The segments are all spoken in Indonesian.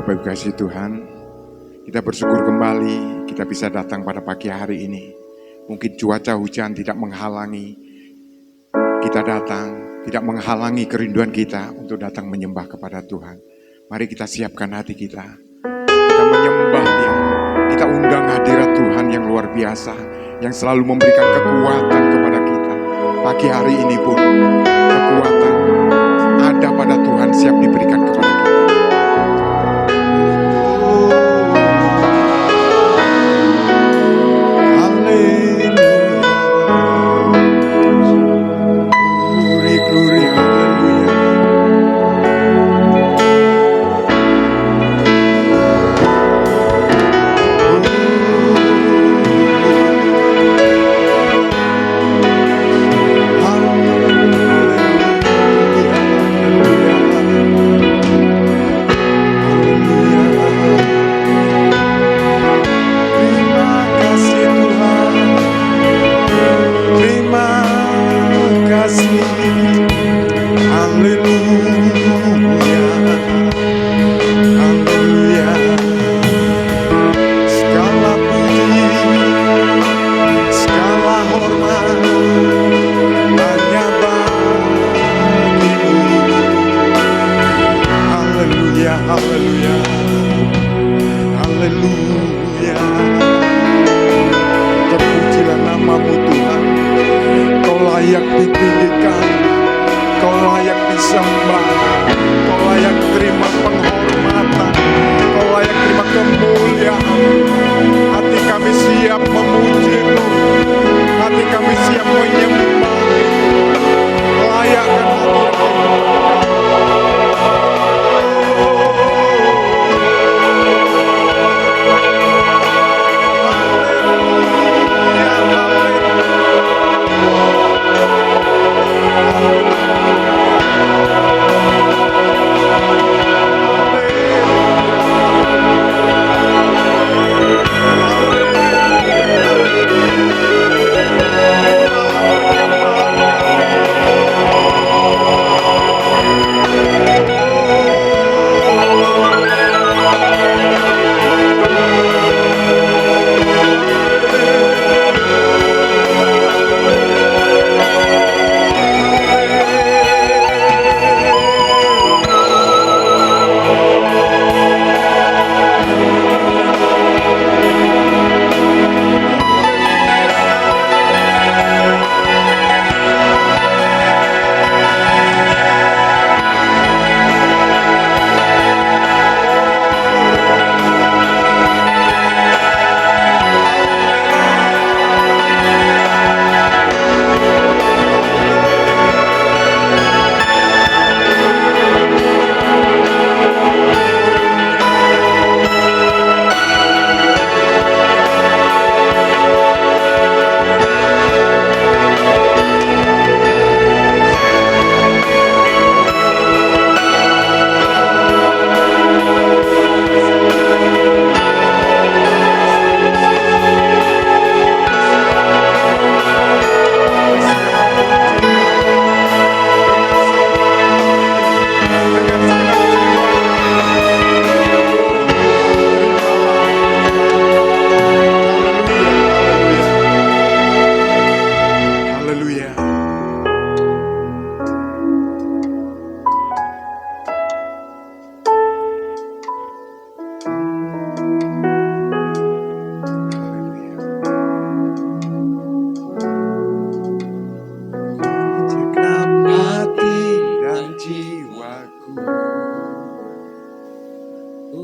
Bapak kasih Tuhan, kita bersyukur kembali kita bisa datang pada pagi hari ini. Mungkin cuaca hujan tidak menghalangi kita datang, tidak menghalangi kerinduan kita untuk datang menyembah kepada Tuhan. Mari kita siapkan hati kita menyembah Dia, kita undang hadirat Tuhan yang luar biasa, yang selalu memberikan kekuatan kepada kita. Pagi hari ini pun kekuatan ada pada Tuhan, siap diberikan kepada kita.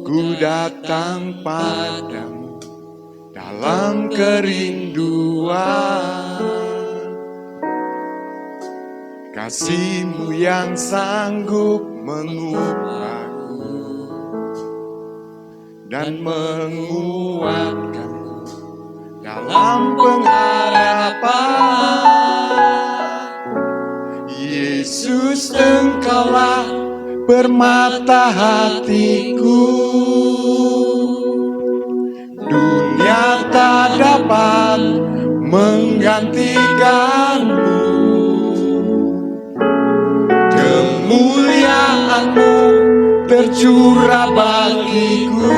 ku datang padamu dalam kerinduan. Kasih-Mu yang sanggup mengubahku dan menguatkanku dalam pengharapan. Yesus, Engkaulah permata hatiku, dunia tak dapat menggantikanmu. Kemuliaan-Mu tercurah bagiku,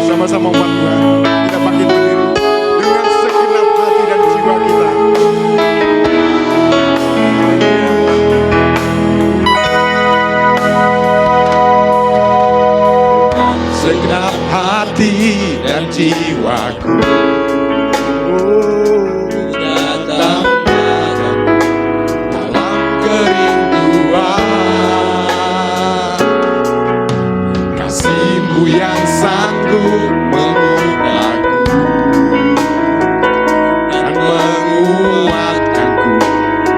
sama-sama umat Tuhan, kita bangkit berdiri dengan segenap hati dan jiwa kita. Segenap hati dan jiwaku datang padamu dalam kerinduan. Kasih-Mu yang sanggup mengubahku dan menguatkanku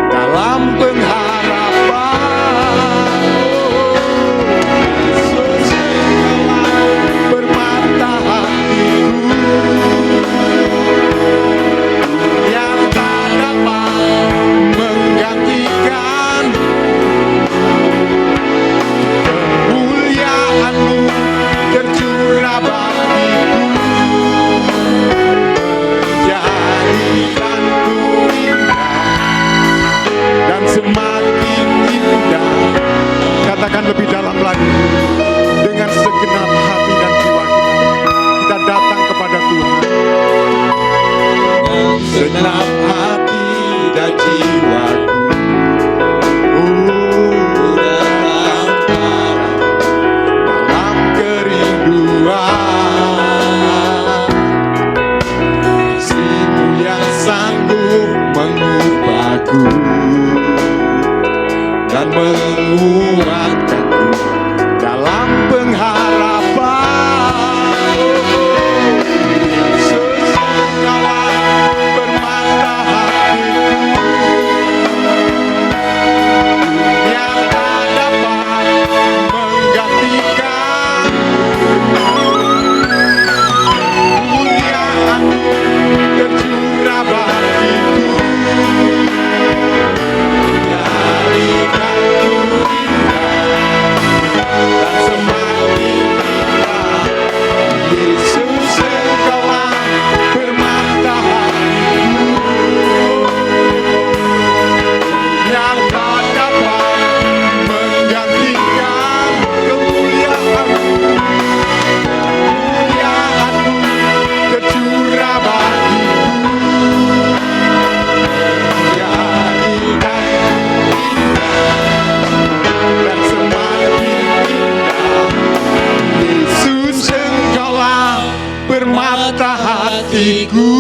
dalam pengharapan. Yesus, Engkaulah permata hatiku, yang tak dapat menggantikan. Kemuliaan-Mu tercurah bagiku, jadikanku indah dan semakin indah. Katakan lebih dalam lagi, dengan segenap hati dan jiwa kita datang kepada Tuhan. Segenap hati dan jiwaku datang padamu dalam kerinduan. Kasih-Mu yang sanggup mengubahku dan menguatkanku dalam pengharapan. Yesus, Engkaulah permata hatiku, yang tak dapat menggantikan. Kemuliaan-Mu tercurah bagiku, jadikanku indah dan semakin indah. Yesus, Engkaulah permata hatiku,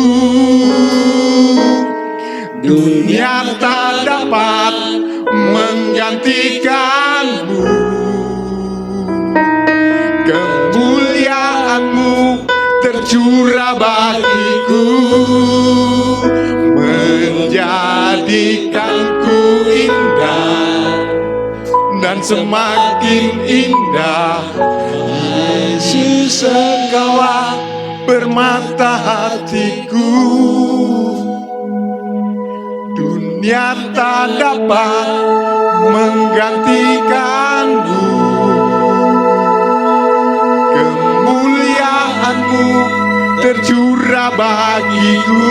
yang tak dapat menggantikan. Kemuliaan-Mu tercurah bagiku, jadikanku dan semakin indah. Yesus, Engkaulah permata hatiku, dunia tak dapat menggantikan-Mu. Kemuliaan-Mu tercurah bagiku, menjadikanku indah dan semakin indah. Yesus, Engkaulah permata hatiku, dunia tak dapat menggantikan-Mu. Kemuliaan-Mu tercurah bagiku,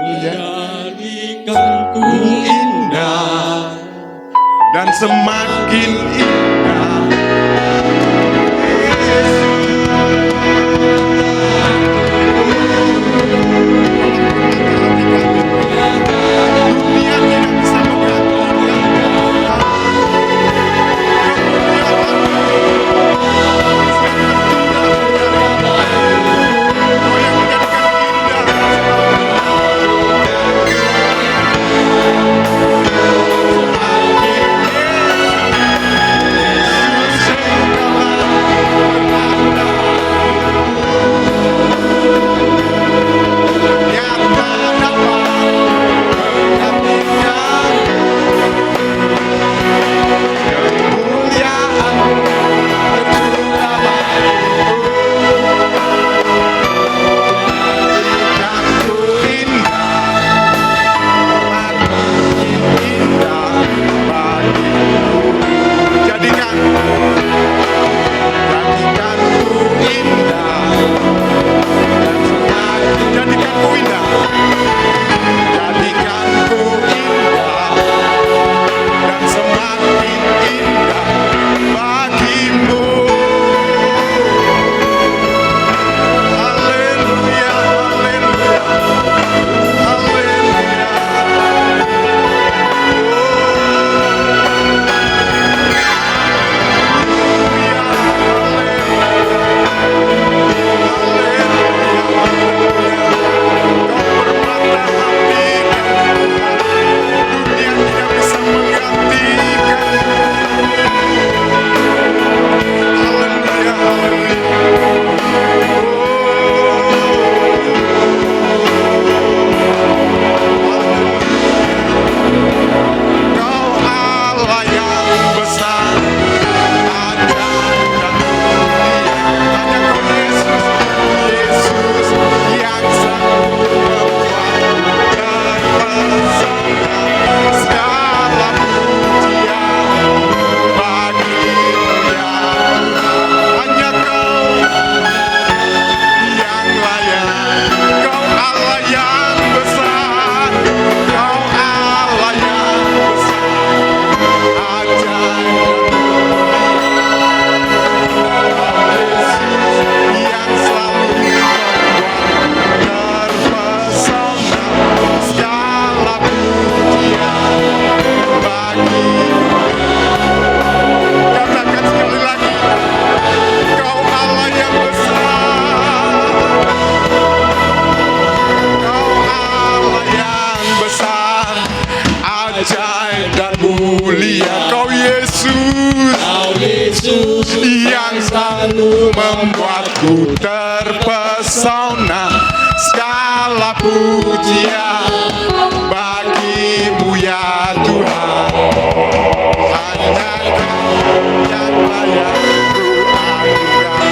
menjadikanku indah dan semakin indah. Dunia tidak bisa menggantikan. yang selalu membuatku terpesona. Segala pujian bagimu ya Tuhan, hanya Kau yang layak ku anugerah.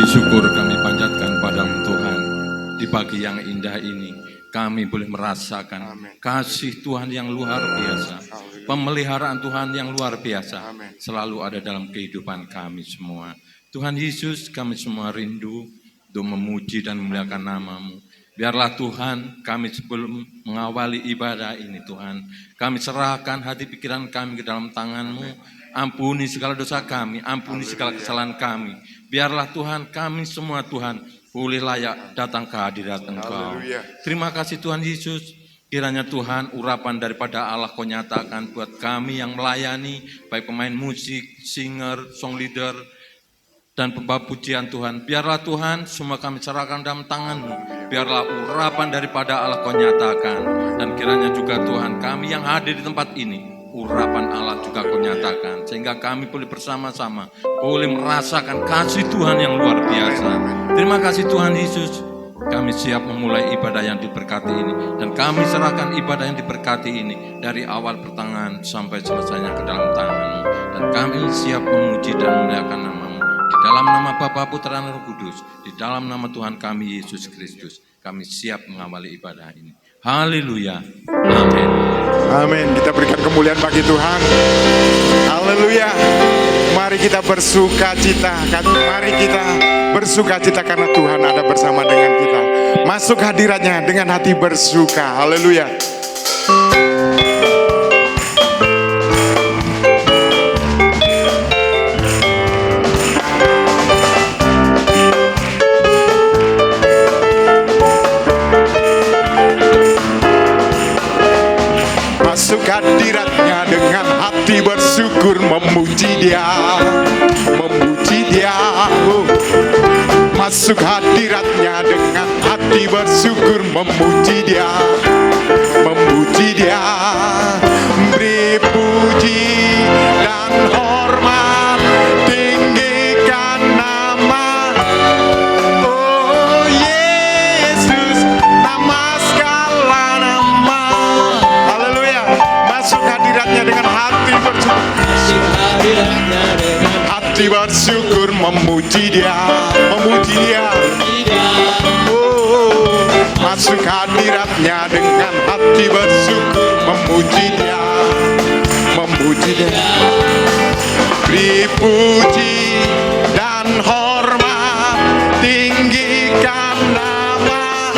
Syukur kami panjatkan padamu Tuhan. Di pagi yang indah ini kami boleh merasakan kasih Tuhan yang luar biasa, pemeliharaan Tuhan yang luar biasa selalu ada dalam kehidupan kami semua. Tuhan Yesus, kami semua rindu untuk memuji dan memuliakan nama-Mu. Biarlah Tuhan kami sebelum mengawali ibadah ini Tuhan, kami serahkan hati pikiran kami ke dalam tangan-Mu. Ampuni segala dosa kami, ampuni segala kesalahan kami. Biarlah Tuhan kami semua Tuhan boleh layak datang ke hadirat Engkau. Terima kasih Tuhan Yesus. Kiranya Tuhan urapan daripada Allah Kau nyatakan buat kami yang melayani, baik pemain musik, singer, song leader, dan pembawa pujian Tuhan. Biarlah Tuhan semua kami serahkan dalam tangan-Mu. Biarlah urapan daripada Allah Kau nyatakan. Dan kiranya juga Tuhan kami yang hadir di tempat ini, urapan Allah juga Kau nyatakan, sehingga kami boleh bersama-sama boleh merasakan kasih Tuhan yang luar biasa. Terima kasih Tuhan Yesus. Kami siap memulai ibadah yang diberkati ini, dan kami serahkan ibadah yang diberkati ini dari awal pertengahan sampai selesainya ke dalam tangan-Mu. Dan kami siap memuji dan memuliakan nama-Mu. Di dalam nama Bapa, Putra, dan Roh Kudus, di dalam nama Tuhan kami Yesus Kristus, kami siap mengawali ibadah ini. Haleluya. Amin. Amin. Kita berikan kemuliaan bagi Tuhan. Haleluya. Mari kita bersuka cita. Mari kita bersuka cita karena Tuhan ada bersama dengan kita. Masuk hadiratnya dengan hati bersuka. Haleluya. Masuk hadiratnya dengan hati bersyukur, memuji Dia, memuji Dia. Masuk hadiratnya dengan hati bersyukur, memuji Dia, memuji Dia. Beri puji dan hormat, tinggikan nama oh Yesus, nama segala nama. Haleluya. Masuk hadiratnya dengan hati bersyukur, hati bersyukur, memuji Dia, memuji Dia. Oh, masuk hadiratnya dengan hati bersyukur, memuji Dia, memuji Dia. Beri puji dan hormat, tinggikan nama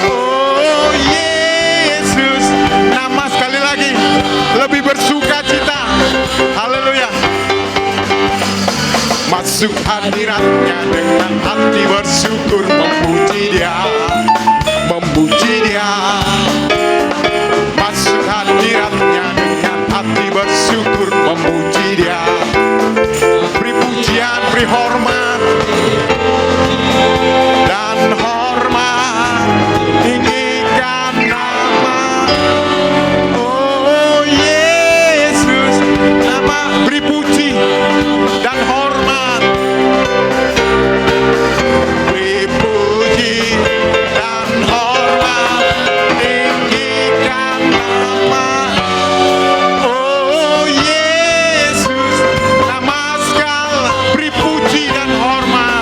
oh Yesus, nama sekali lagi lebih bersuka cita. Haleluya. Masuk hadiratnya dengan hati bersyukur, memuji Dia, memuji Dia. Masuk hadiratnya dengan hati bersyukur, memuji Dia. Beri pujian, beri hormat dan hormat, tinggikan nama oh Yesus, nama. Beri puji dan hormat, beri puji dan hormat, tinggikan nama oh Yesus, nama segala. Beri puji dan hormat.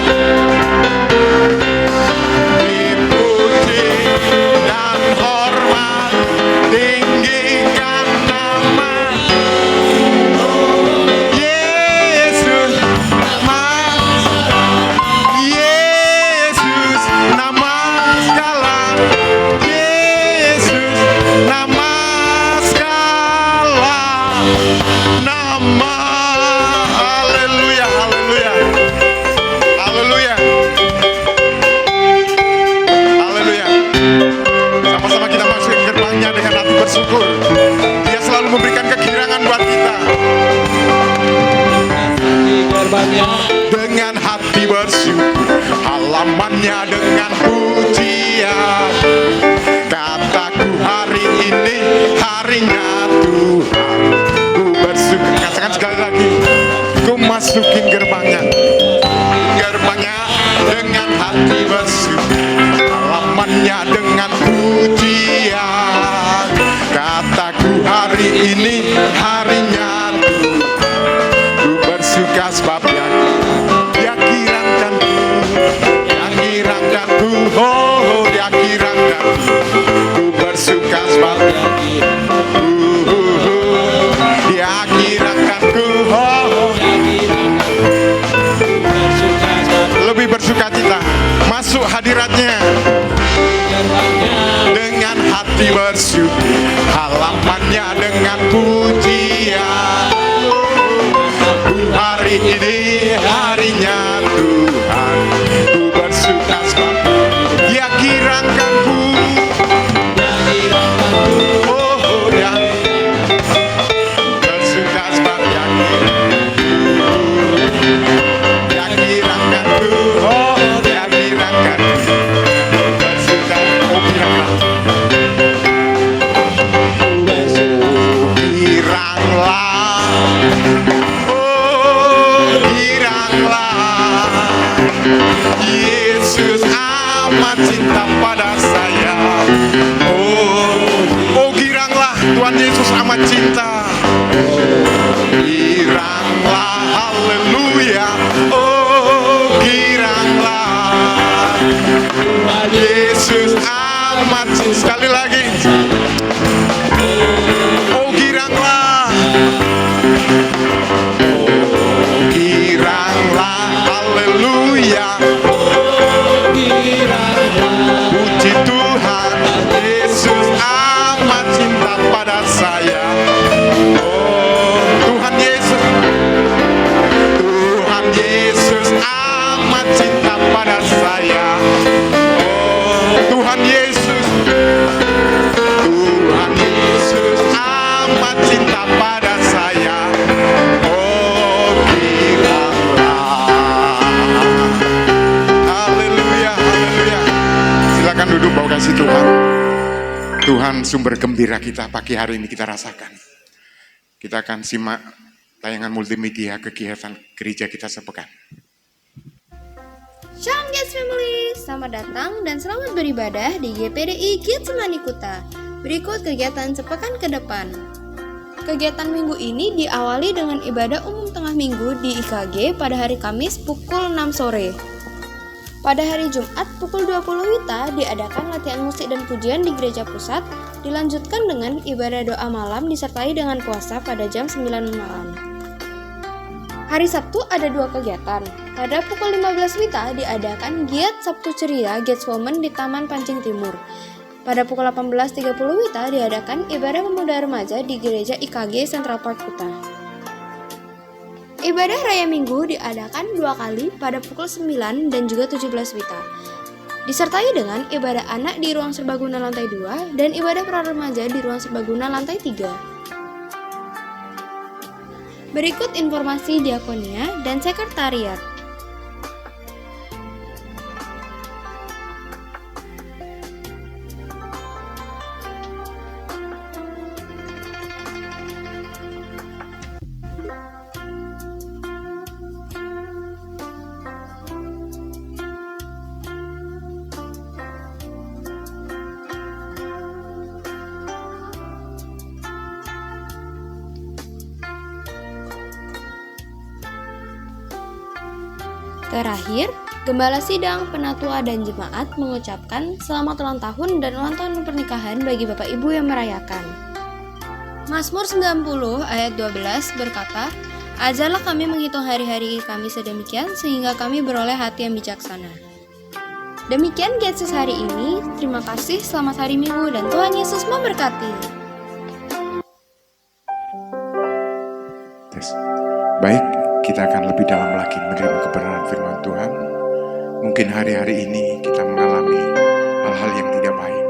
hati bersyukur, halamannya dengan pujian. Kataku hari ini harinya Tuhan, ku bersyukur. Katakan sekali lagi, ku masukin gerbangnya dengan hati bersyukur, halamannya dengan pujian. Kataku hari ini harinya Tuhan, ku bersuka sebab dia kirangkanku, oh dia kirangkanku, ku bersuka sebab dia kirangkanku, oh lebih bersuka cita masuk hadiratnya dengan hati bersyukur, halamannya dengan pujian. Hari ini harinya Tuhan, ku bersuka sebab dia kirangkanku, oh dia bersuka sebab dia kirangkanku, oh dia kirangkanku, bersuka, oh kiranglah, Yesus amat cinta pada saya. Oh giranglah, Tuhan Yesus amat cinta. Giranglah, haleluya. Oh giranglah, Tuhan Yesus amat cinta. Sekali lagi. Oh giranglah, giranglah, haleluya. Puji Tuhan, Yesus amat cinta pada saya. Oh Tuhan Yesus, Tuhan Yesus amat cinta pada saya. Oh Tuhan Yesus, Tuhan Yesus amat cinta pada saya. Oh kiranglah, haleluya, haleluya. Silakan duduk, bawa kasih Tuhan. Tuhan sumber gembira kita pagi hari ini kita rasakan. Kita akan simak tayangan multimedia kegiatan gereja kita sepekan. Shalom Kids Family, selamat datang dan selamat beribadah di GPDI Kids Manikuta. Berikut kegiatan sepekan ke depan. Kegiatan minggu ini diawali dengan ibadah umum tengah minggu di IKG pada hari Kamis pukul 6 sore. Pada hari Jumat pukul 20 WITA diadakan latihan musik dan pujian di gereja pusat, dilanjutkan dengan ibadah doa malam disertai dengan puasa pada jam 9 malam. Hari Sabtu ada 2 kegiatan. Pada pukul 15 WITA diadakan giat Sabtu Ceria Gates Women di Taman Pancing Timur. Pada pukul 18.30 WITA diadakan ibadah pemuda remaja di gereja IKG Central Park Kuta. Ibadah Raya Minggu diadakan 2 kali pada pukul 9 dan juga 17 WITA. Disertai dengan ibadah anak di ruang serbaguna lantai 2 dan ibadah pra remaja di ruang serbaguna lantai 3. Berikut informasi diakonia dan sekretariat. Terakhir, Gembala Sidang, Penatua dan Jemaat mengucapkan selamat ulang tahun dan ulang tahun pernikahan bagi Bapak Ibu yang merayakan. Mazmur 90 ayat 12 berkata, "Ajarlah kami menghitung hari-hari kami sedemikian sehingga kami beroleh hati yang bijaksana." Demikian Getsus hari ini. Terima kasih, selamat hari Minggu dan Tuhan Yesus memberkati. Baik, kita akan lebih dalam lagi menerima kebenaran firman Tuhan. Mungkin hari-hari ini kita mengalami hal-hal yang tidak baik.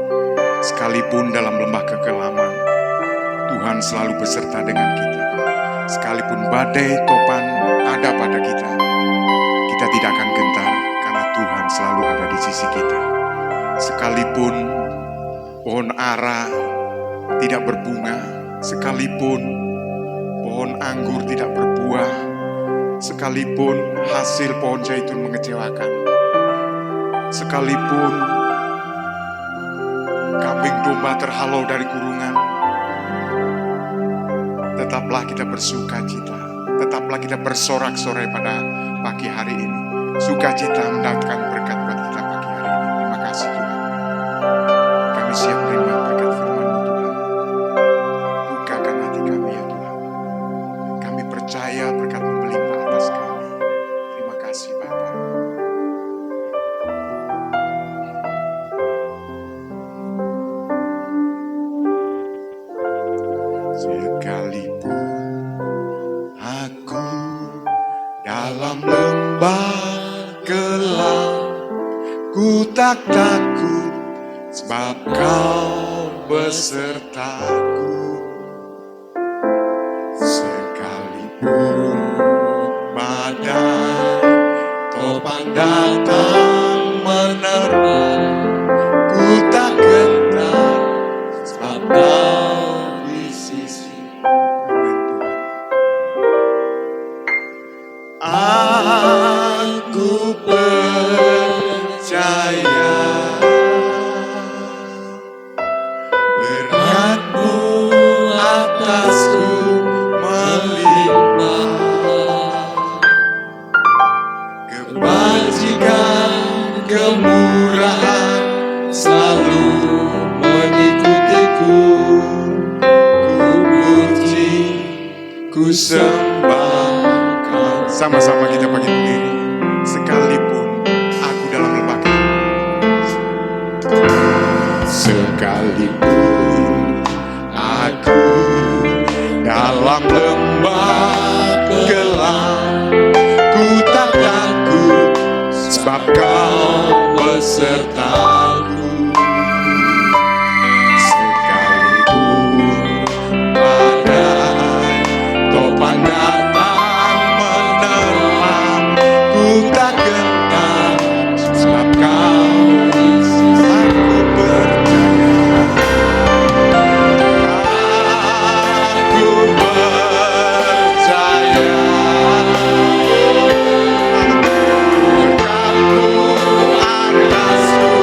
Sekalipun dalam lembah kekelaman, Tuhan selalu beserta dengan kita. Sekalipun badai topan ada pada kita, kita tidak akan gentar. selalu ada di sisi kita. Sekalipun pohon ara tidak berbunga, sekalipun pohon anggur tidak berbuah, sekalipun hasil pohon zaitun mengecewakan, sekalipun kambing domba terhalau dari kurungan, tetaplah kita bersuka cita, tetaplah kita bersorak-sorai pada pagi hari ini. Sukacita mendatangkan berkat buat kita pagi hari ini. Terima kasih Tuhan. Kami siap menerima berkat firman-Mu Tuhan. Bukakan hati kami ya Tuhan. Kami percaya berkat-Mu melimpah atas kami. Terima kasih Bapa. Sekalipun aku dalam lembah gelap, ku tak takut sebab Kau besertaku. Sekalipun badai topang datang menerpa, ku tak gentar sebab Kau di sisi. Aku percaya berkat-Mu atasku melimpah, kebajikan, kemurahan selalu mengikutiku. Ku puji, ku sembah Kau. Sama-sama kita bagi diri. Sekalipun aku dalam lembah gelap, sekalipun aku dalam lembah gelap, ku tak takut sebab Kau besertaku. Sekalipun badai topang datang menerpa, ku tak gentar sebab Kau di sisi. Aku percaya, aku percaya berkat-Mu atasku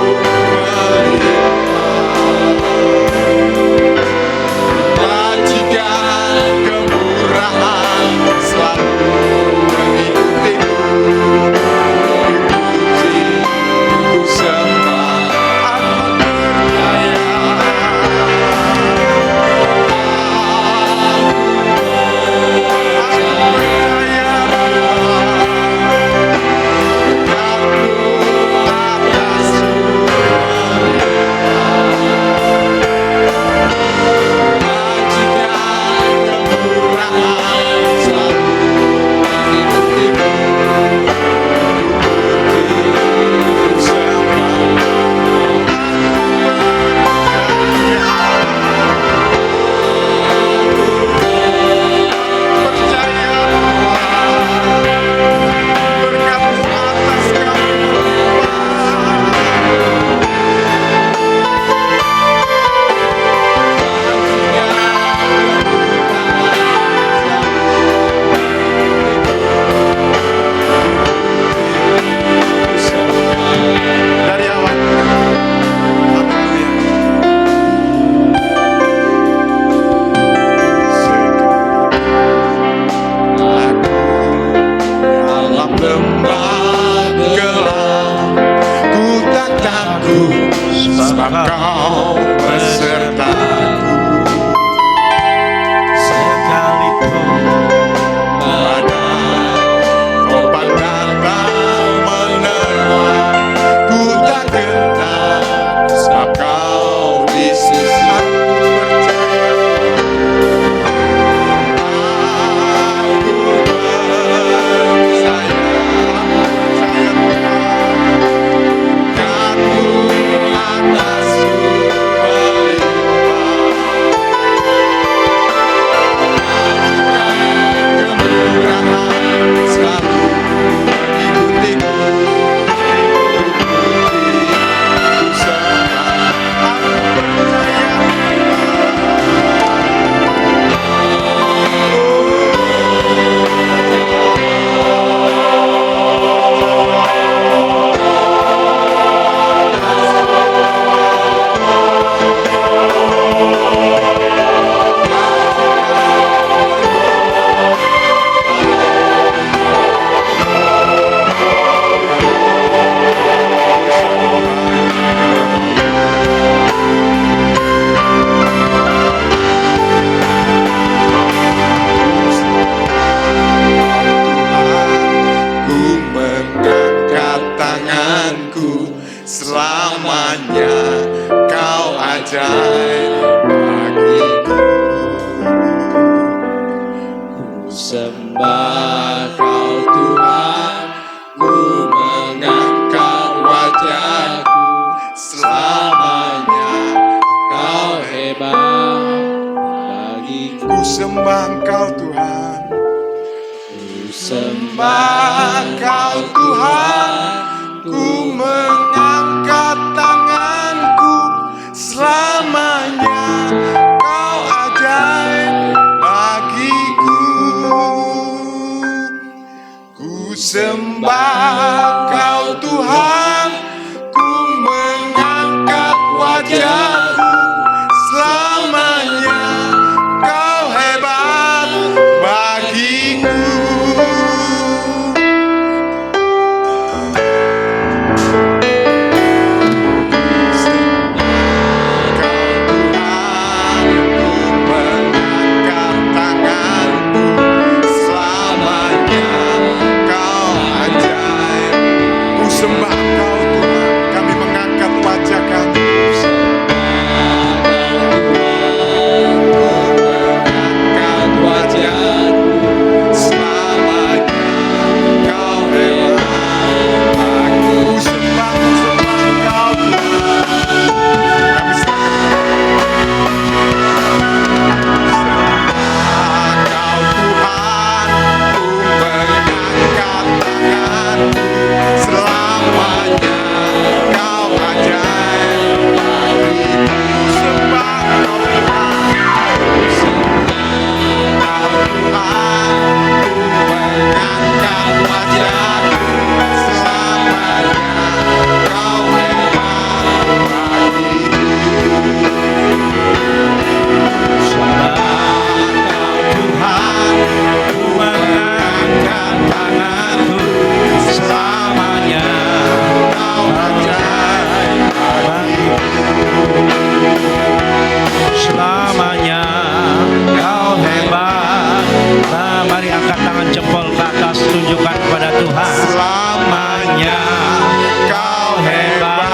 tanganku, selamanya Kau ajaib bagiku. Ku sembah Kau Tuhan, ku mengangkat wajahku, Selamanya Kau hebat bagiku. ku sembah Engkau Tuhan, Ku sembah sembah Kau Tuhan, ku mengangkat tanganku, selamanya Kau ajaib bagiku. Ku sembah Kau Tuhan, ku mengangkat wajahku, selamanya Kau hebat bagiku. Sembah Kau Tuhan, kami mengangkat wajah kami. mengangkat wajahku, Selamanya Kau hebat. Aku sembah Kau Tuhan. Kami sembah Kau Tuhan, ku mengangkat tanganku. Selamanya Kau ajaib bagiku. Sembah Kau Tuhan, Kau Tuhan, ku mengangkat wajahku. Selamanya Kau hebat bagiku. Sembah Kau Tuhan, ku mengangkat tanganku. Selamanya Kau ajaib bagiku. Selamanya Kau hebat. Nah, mari angkat tangan jempol ke atas, tunjukkan kepada Tuhan. Selamanya Kau hebat.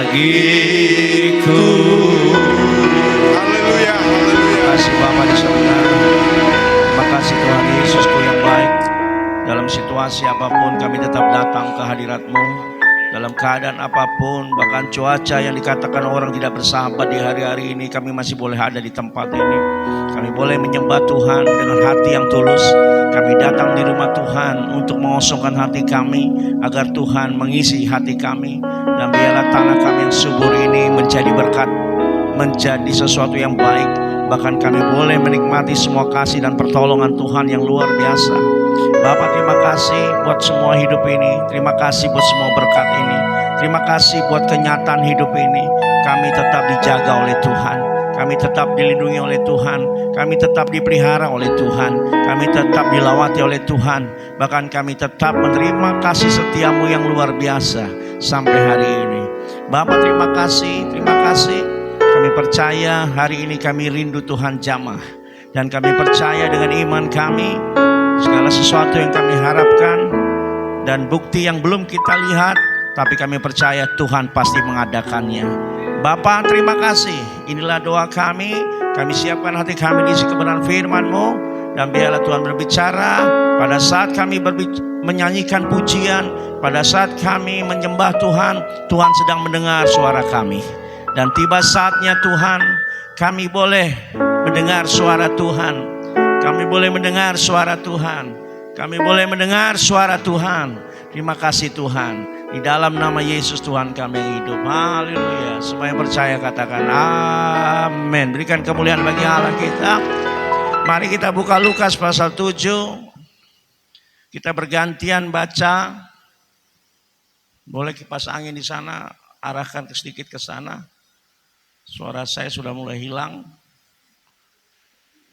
Bagiku. Haleluya, haleluya. Terima kasih Bapa di surga. Terima kasih Tuhan Yesusku yang baik. Dalam situasi apapun kami tetap datang ke hadirat-Mu. Dalam keadaan apapun, bahkan cuaca yang dikatakan orang tidak bersahabat di hari-hari ini, kami masih boleh ada di tempat ini. Kami boleh menyembah Tuhan dengan hati yang tulus. Kami datang di rumah Tuhan untuk mengosongkan hati kami, agar Tuhan mengisi hati kami. Dan biarlah tanah kami yang subur ini menjadi berkat, menjadi sesuatu yang baik. Bahkan kami boleh menikmati semua kasih dan pertolongan Tuhan yang luar biasa. Bapak, terima kasih buat semua hidup ini. Terima kasih buat semua berkat ini. Terima kasih buat kenyataan hidup ini. Kami tetap dijaga oleh Tuhan. Kami tetap dilindungi oleh Tuhan. Kami tetap dipelihara oleh Tuhan. Kami tetap dilawati oleh Tuhan. Bahkan kami tetap menerima kasih setiamu yang luar biasa sampai hari ini. Bapak, terima kasih. Terima kasih. Kami percaya hari ini kami rindu Tuhan jamah. Dan kami percaya dengan iman kami, segala sesuatu yang kami harapkan dan bukti yang belum kita lihat, tapi kami percaya Tuhan pasti mengadakannya. Bapa, terima kasih. Inilah doa kami. Kami siapkan hati kami diisi kebenaran firman-Mu. Dan biarlah Tuhan berbicara pada saat kami menyanyikan pujian, pada saat kami menyembah Tuhan, Tuhan sedang mendengar suara kami. Dan tiba saatnya Tuhan, kami boleh mendengar suara Tuhan. Kami boleh mendengar suara Tuhan. Kami boleh mendengar suara Tuhan. Terima kasih Tuhan. Di dalam nama Yesus Tuhan kami yang hidup. Haleluya. Semua yang percaya katakan amin. Berikan kemuliaan bagi Allah kita. Mari kita buka Lukas pasal 7. Kita bergantian baca. Boleh kipas angin di sana, arahkan sedikit ke sana. Suara saya sudah mulai hilang.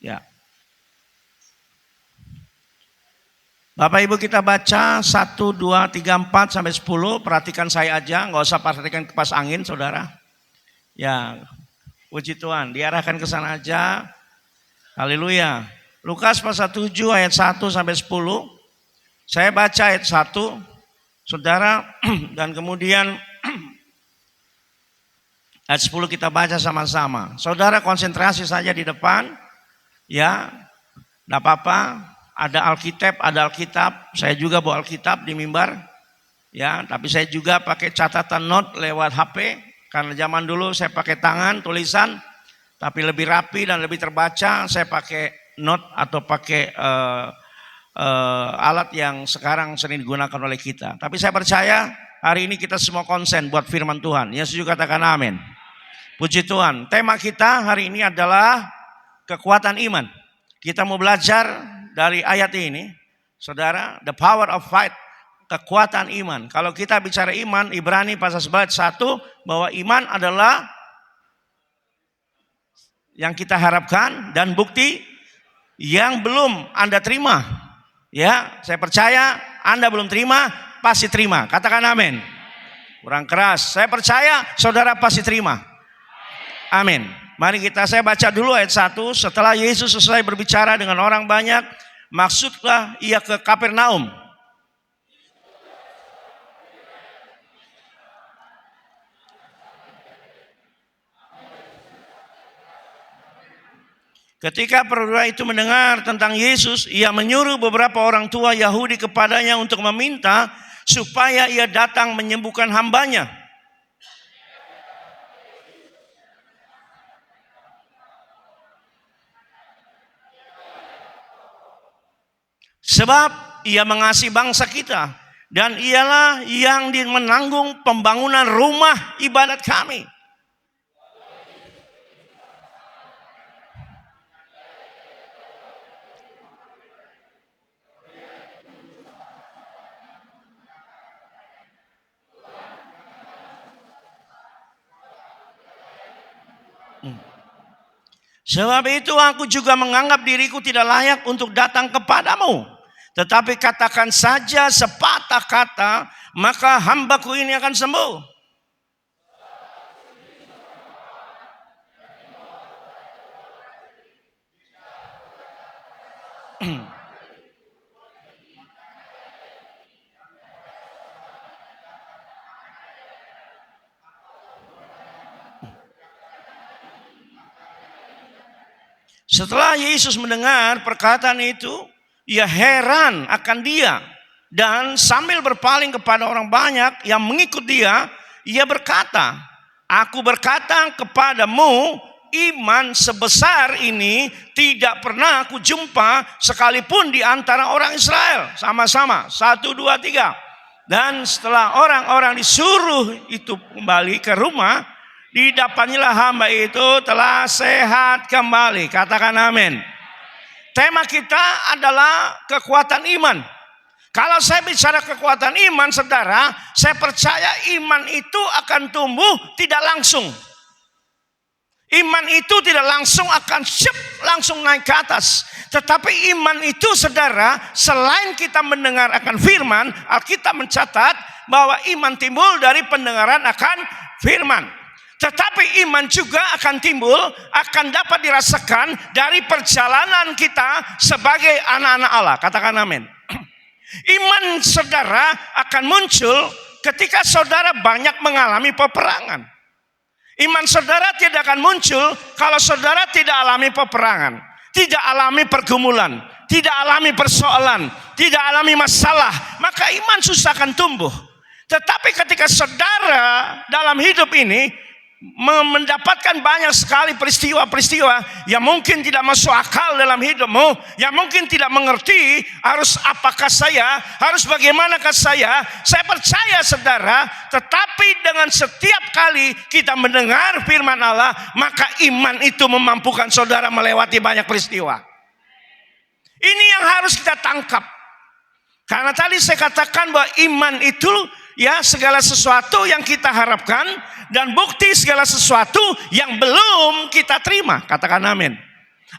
Ya. Bapak Ibu, kita baca 1, 2, 3, 4 sampai 10. Perhatikan saya aja, nggak usah perhatikan kipas angin saudara. Ya, puji Tuhan, diarahkan ke sana aja. Haleluya. Lukas pasal 7 ayat 1 sampai 10. Saya baca ayat 1, saudara, dan kemudian ayat 10 kita baca sama-sama. Saudara konsentrasi saja di depan, ya, tidak apa-apa. Ada Alkitab, saya juga bawa Alkitab di mimbar, ya, tapi saya juga pakai catatan note lewat HP, karena zaman dulu saya pakai tangan, tulisan, tapi lebih rapi dan lebih terbaca, saya pakai note atau pakai alat yang sekarang sering digunakan oleh kita. Tapi saya percaya hari ini kita semua konsen buat firman Tuhan. Yesus juga katakan amin. Puji Tuhan. Tema kita hari ini adalah kekuatan iman. Kita mau belajar dari ayat ini, saudara, the power of faith, kekuatan iman. Kalau kita bicara iman, Ibrani pasal 11 ayat 1, bahwa iman adalah yang kita harapkan dan bukti yang belum Anda terima. Ya, saya percaya Anda belum terima, pasti terima. Katakan amin. Kurang keras. Saya percaya saudara pasti terima. Amin. Mari saya baca dulu ayat 1. Setelah Yesus selesai berbicara dengan orang banyak, maksudlah ia ke Kapernaum. Ketika perwira itu mendengar tentang Yesus, ia menyuruh beberapa orang tua Yahudi kepadanya untuk meminta supaya ia datang menyembuhkan hambanya. Sebab ia mengasihi bangsa kita dan ialah yang menanggung pembangunan rumah ibadat kami. Sebab itu aku juga menganggap diriku tidak layak untuk datang kepadamu. Tetapi katakan saja sepatah kata, maka hambaku ini akan sembuh. Setelah Yesus mendengar perkataan itu, ia heran akan dia. Dan sambil berpaling kepada orang banyak yang mengikut dia, ia berkata, aku berkata kepadamu, iman sebesar ini tidak pernah aku jumpa sekalipun di antara orang Israel. Sama-sama, 1, 2, 3. Dan setelah orang-orang disuruh itu kembali ke rumah, didapatilah hamba itu telah sehat kembali. Katakan amin. Tema kita adalah kekuatan iman. Kalau saya bicara kekuatan iman, saudara, saya percaya iman itu akan tumbuh tidak langsung. Iman itu tidak langsung akan langsung naik ke atas. Tetapi iman itu, saudara, selain kita mendengar akan firman, Alkitab mencatat bahwa iman timbul dari pendengaran akan firman. Tetapi iman juga akan timbul, akan dapat dirasakan dari perjalanan kita sebagai anak-anak Allah. Katakan amin. Iman saudara akan muncul ketika saudara banyak mengalami peperangan. Iman saudara tidak akan muncul kalau saudara tidak alami peperangan, tidak alami pergumulan, tidak alami persoalan, tidak alami masalah. Maka iman susah akan tumbuh. Tetapi ketika saudara dalam hidup ini mendapatkan banyak sekali peristiwa-peristiwa yang mungkin tidak masuk akal dalam hidupmu, yang mungkin tidak mengerti harus apakah saya, harus bagaimanakah saya percaya saudara, tetapi dengan setiap kali kita mendengar firman Allah, maka iman itu memampukan saudara melewati banyak peristiwa. Ini yang harus kita tangkap. Karena tadi saya katakan bahwa iman itu ya segala sesuatu yang kita harapkan dan bukti segala sesuatu yang belum kita terima. Katakan amin.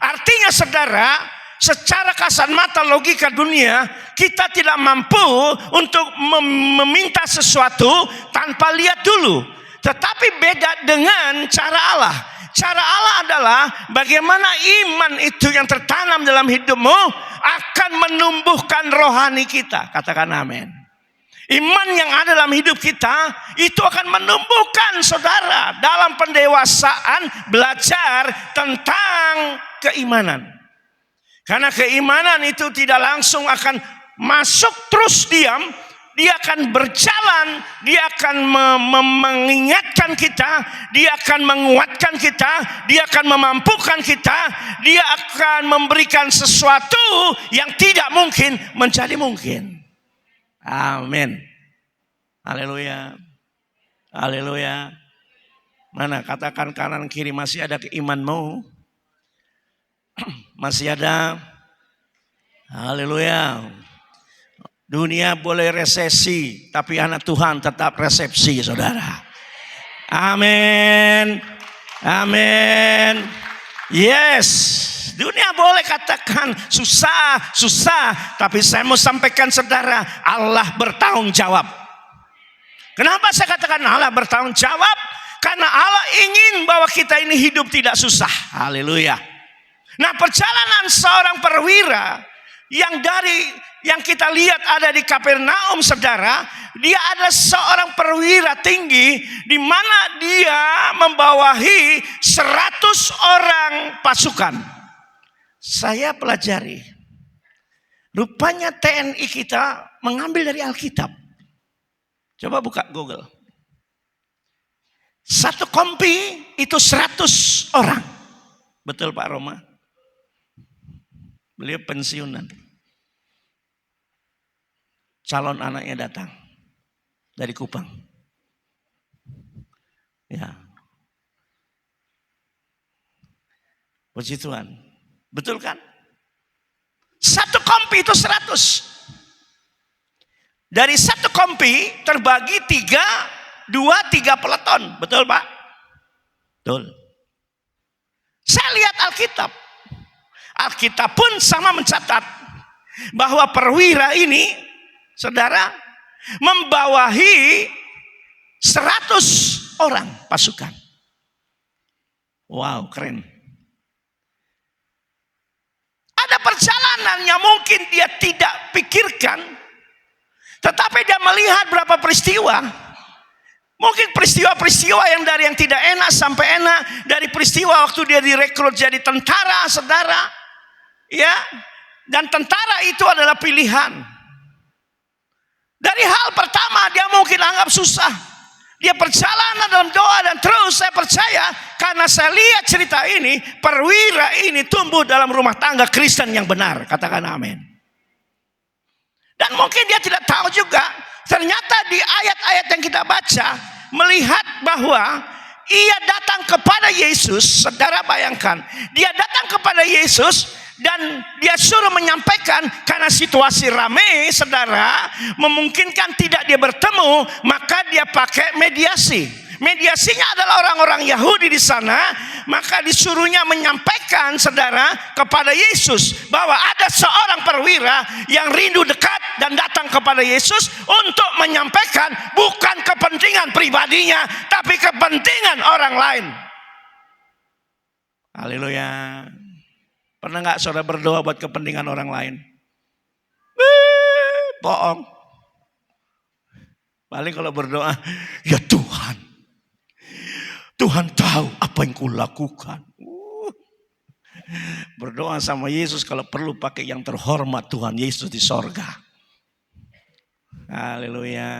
Artinya saudara, secara kasat mata logika dunia, kita tidak mampu untuk meminta sesuatu tanpa lihat dulu. Tetapi beda dengan cara Allah. cara Allah adalah bagaimana iman itu yang tertanam dalam hidupmu akan menumbuhkan rohani kita. Katakan amin. Iman yang ada dalam hidup kita itu akan menumbuhkan saudara dalam pendewasaan belajar tentang keimanan. Karena keimanan itu tidak langsung akan masuk terus diam. Dia akan berjalan, dia akan mengingatkan kita, dia akan menguatkan kita, dia akan memampukan kita, dia akan memberikan sesuatu yang tidak mungkin menjadi mungkin. Amin. Haleluya. Haleluya. Mana katakan kanan kiri, masih ada keimanmu? Masih ada? Haleluya. Dunia boleh resesi, tapi anak Tuhan tetap resepsi, saudara. Amin. Amin. Yes. Dunia boleh katakan susah, tapi saya mau sampaikan saudara, Allah bertanggung jawab. Kenapa saya katakan Allah bertanggung jawab? Karena Allah ingin bahwa kita ini hidup tidak susah. Haleluya. Nah, perjalanan seorang perwira yang kita lihat ada di Kapernaum, saudara, dia adalah seorang perwira tinggi di mana dia membawahi 100 orang pasukan. Saya pelajari, rupanya TNI kita mengambil dari Alkitab. Coba buka Google. Satu kompi itu 100 orang. Betul Pak Roma? Beliau pensiunan. Calon anaknya datang dari Kupang. Ya. Puji Tuhan. Betul kan? Satu kompi itu 100. Dari satu kompi terbagi 3 peleton. Betul Pak? Betul. Saya lihat Alkitab. Alkitab pun sama mencatat bahwa perwira ini, saudara, membawahi 100 orang pasukan. Wow, keren. Ada perjalanan yang mungkin dia tidak pikirkan, tetapi dia melihat berapa peristiwa. Mungkin peristiwa-peristiwa yang dari yang tidak enak sampai enak. Dari peristiwa waktu dia direkrut jadi tentara, saudara. Ya, dan tentara itu adalah pilihan. Dari hal pertama dia mungkin anggap susah. Dia perjalanan dalam doa dan terus saya percaya karena saya lihat cerita ini, perwira ini tumbuh dalam rumah tangga Kristen yang benar. Katakan amin. Dan mungkin dia tidak tahu juga, ternyata di ayat-ayat yang kita baca melihat bahwa ia datang kepada Yesus. Saudara bayangkan, dia datang kepada Yesus dan dia suruh menyampaikan karena situasi ramai, saudara, memungkinkan tidak dia bertemu, maka dia pakai mediasi. Mediasinya adalah orang-orang Yahudi di sana, maka disuruhnya menyampaikan, saudara, kepada Yesus bahwa ada seorang perwira yang rindu dekat dan datang kepada Yesus untuk menyampaikan bukan kepentingan pribadinya, tapi kepentingan orang lain. Haleluya. Pernah nggak saudara berdoa buat kepentingan orang lain? Bohong. Paling kalau berdoa, ya Tuhan, Tuhan tahu apa yang kulakukan. Berdoa sama Yesus kalau perlu pakai yang terhormat, Tuhan Yesus di sorga. Haleluya.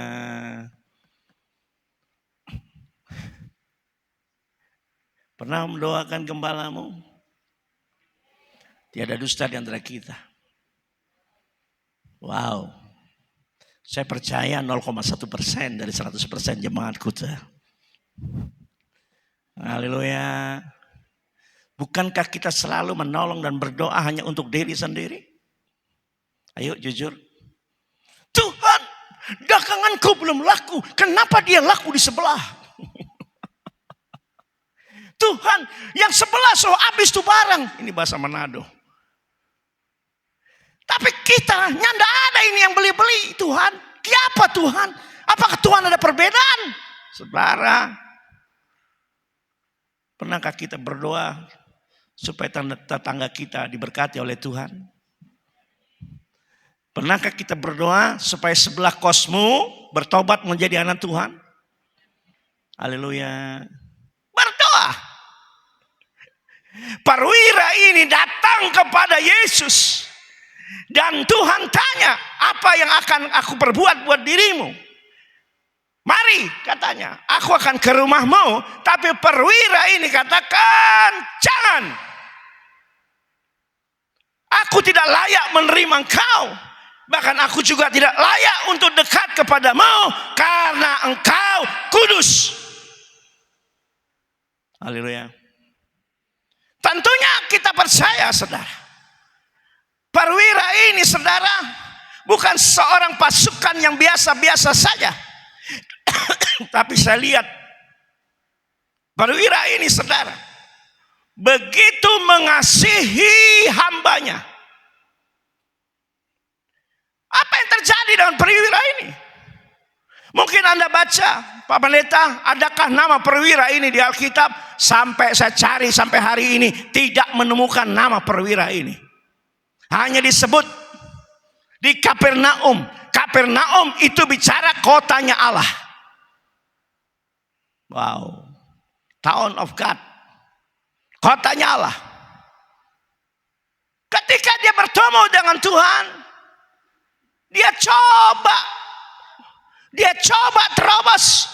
Pernah mendoakan gembalamu? Tiada dusta di antara kita. Wow. Saya percaya 0,1% dari 100% jemaat Kuta. Haleluya. Bukankah kita selalu menolong dan berdoa hanya untuk diri sendiri? Ayo jujur. Tuhan, daganganku belum laku. Kenapa dia laku di sebelah? Tuhan, yang sebelah so habis tuh barang. Ini bahasa Manado. Tapi kita nyanda ada ini yang beli-beli. Tuhan, kenapa Tuhan? Apakah Tuhan ada perbedaan? Saudara, Pernahkah kita berdoa supaya tetangga kita diberkati oleh Tuhan? Pernahkah kita berdoa supaya sebelah kosmu bertobat menjadi anak Tuhan? Haleluya. Berdoa. Perwira ini datang kepada Yesus. Dan Tuhan tanya, apa yang akan aku perbuat buat dirimu? Mari, katanya, aku akan ke rumahmu. Tapi perwira ini katakan, jangan. Aku tidak layak menerima engkau. Bahkan aku juga tidak layak untuk dekat kepadamu. Karena engkau kudus. Haleluya. Tentunya kita percaya, saudara. Perwira ini, saudara, bukan seorang pasukan yang biasa-biasa saja. Tapi saya lihat perwira ini, saudara, begitu mengasihi hambanya. Apa yang terjadi dengan perwira ini? Mungkin Anda baca, Pak Pendeta, adakah nama perwira ini di Alkitab? Sampai saya cari sampai hari ini tidak menemukan nama perwira ini. Hanya disebut di Kapernaum. Kapernaum itu bicara kotanya Allah. Wow. Town of God. Kotanya Allah. Ketika dia bertemu dengan Tuhan, dia coba terobos.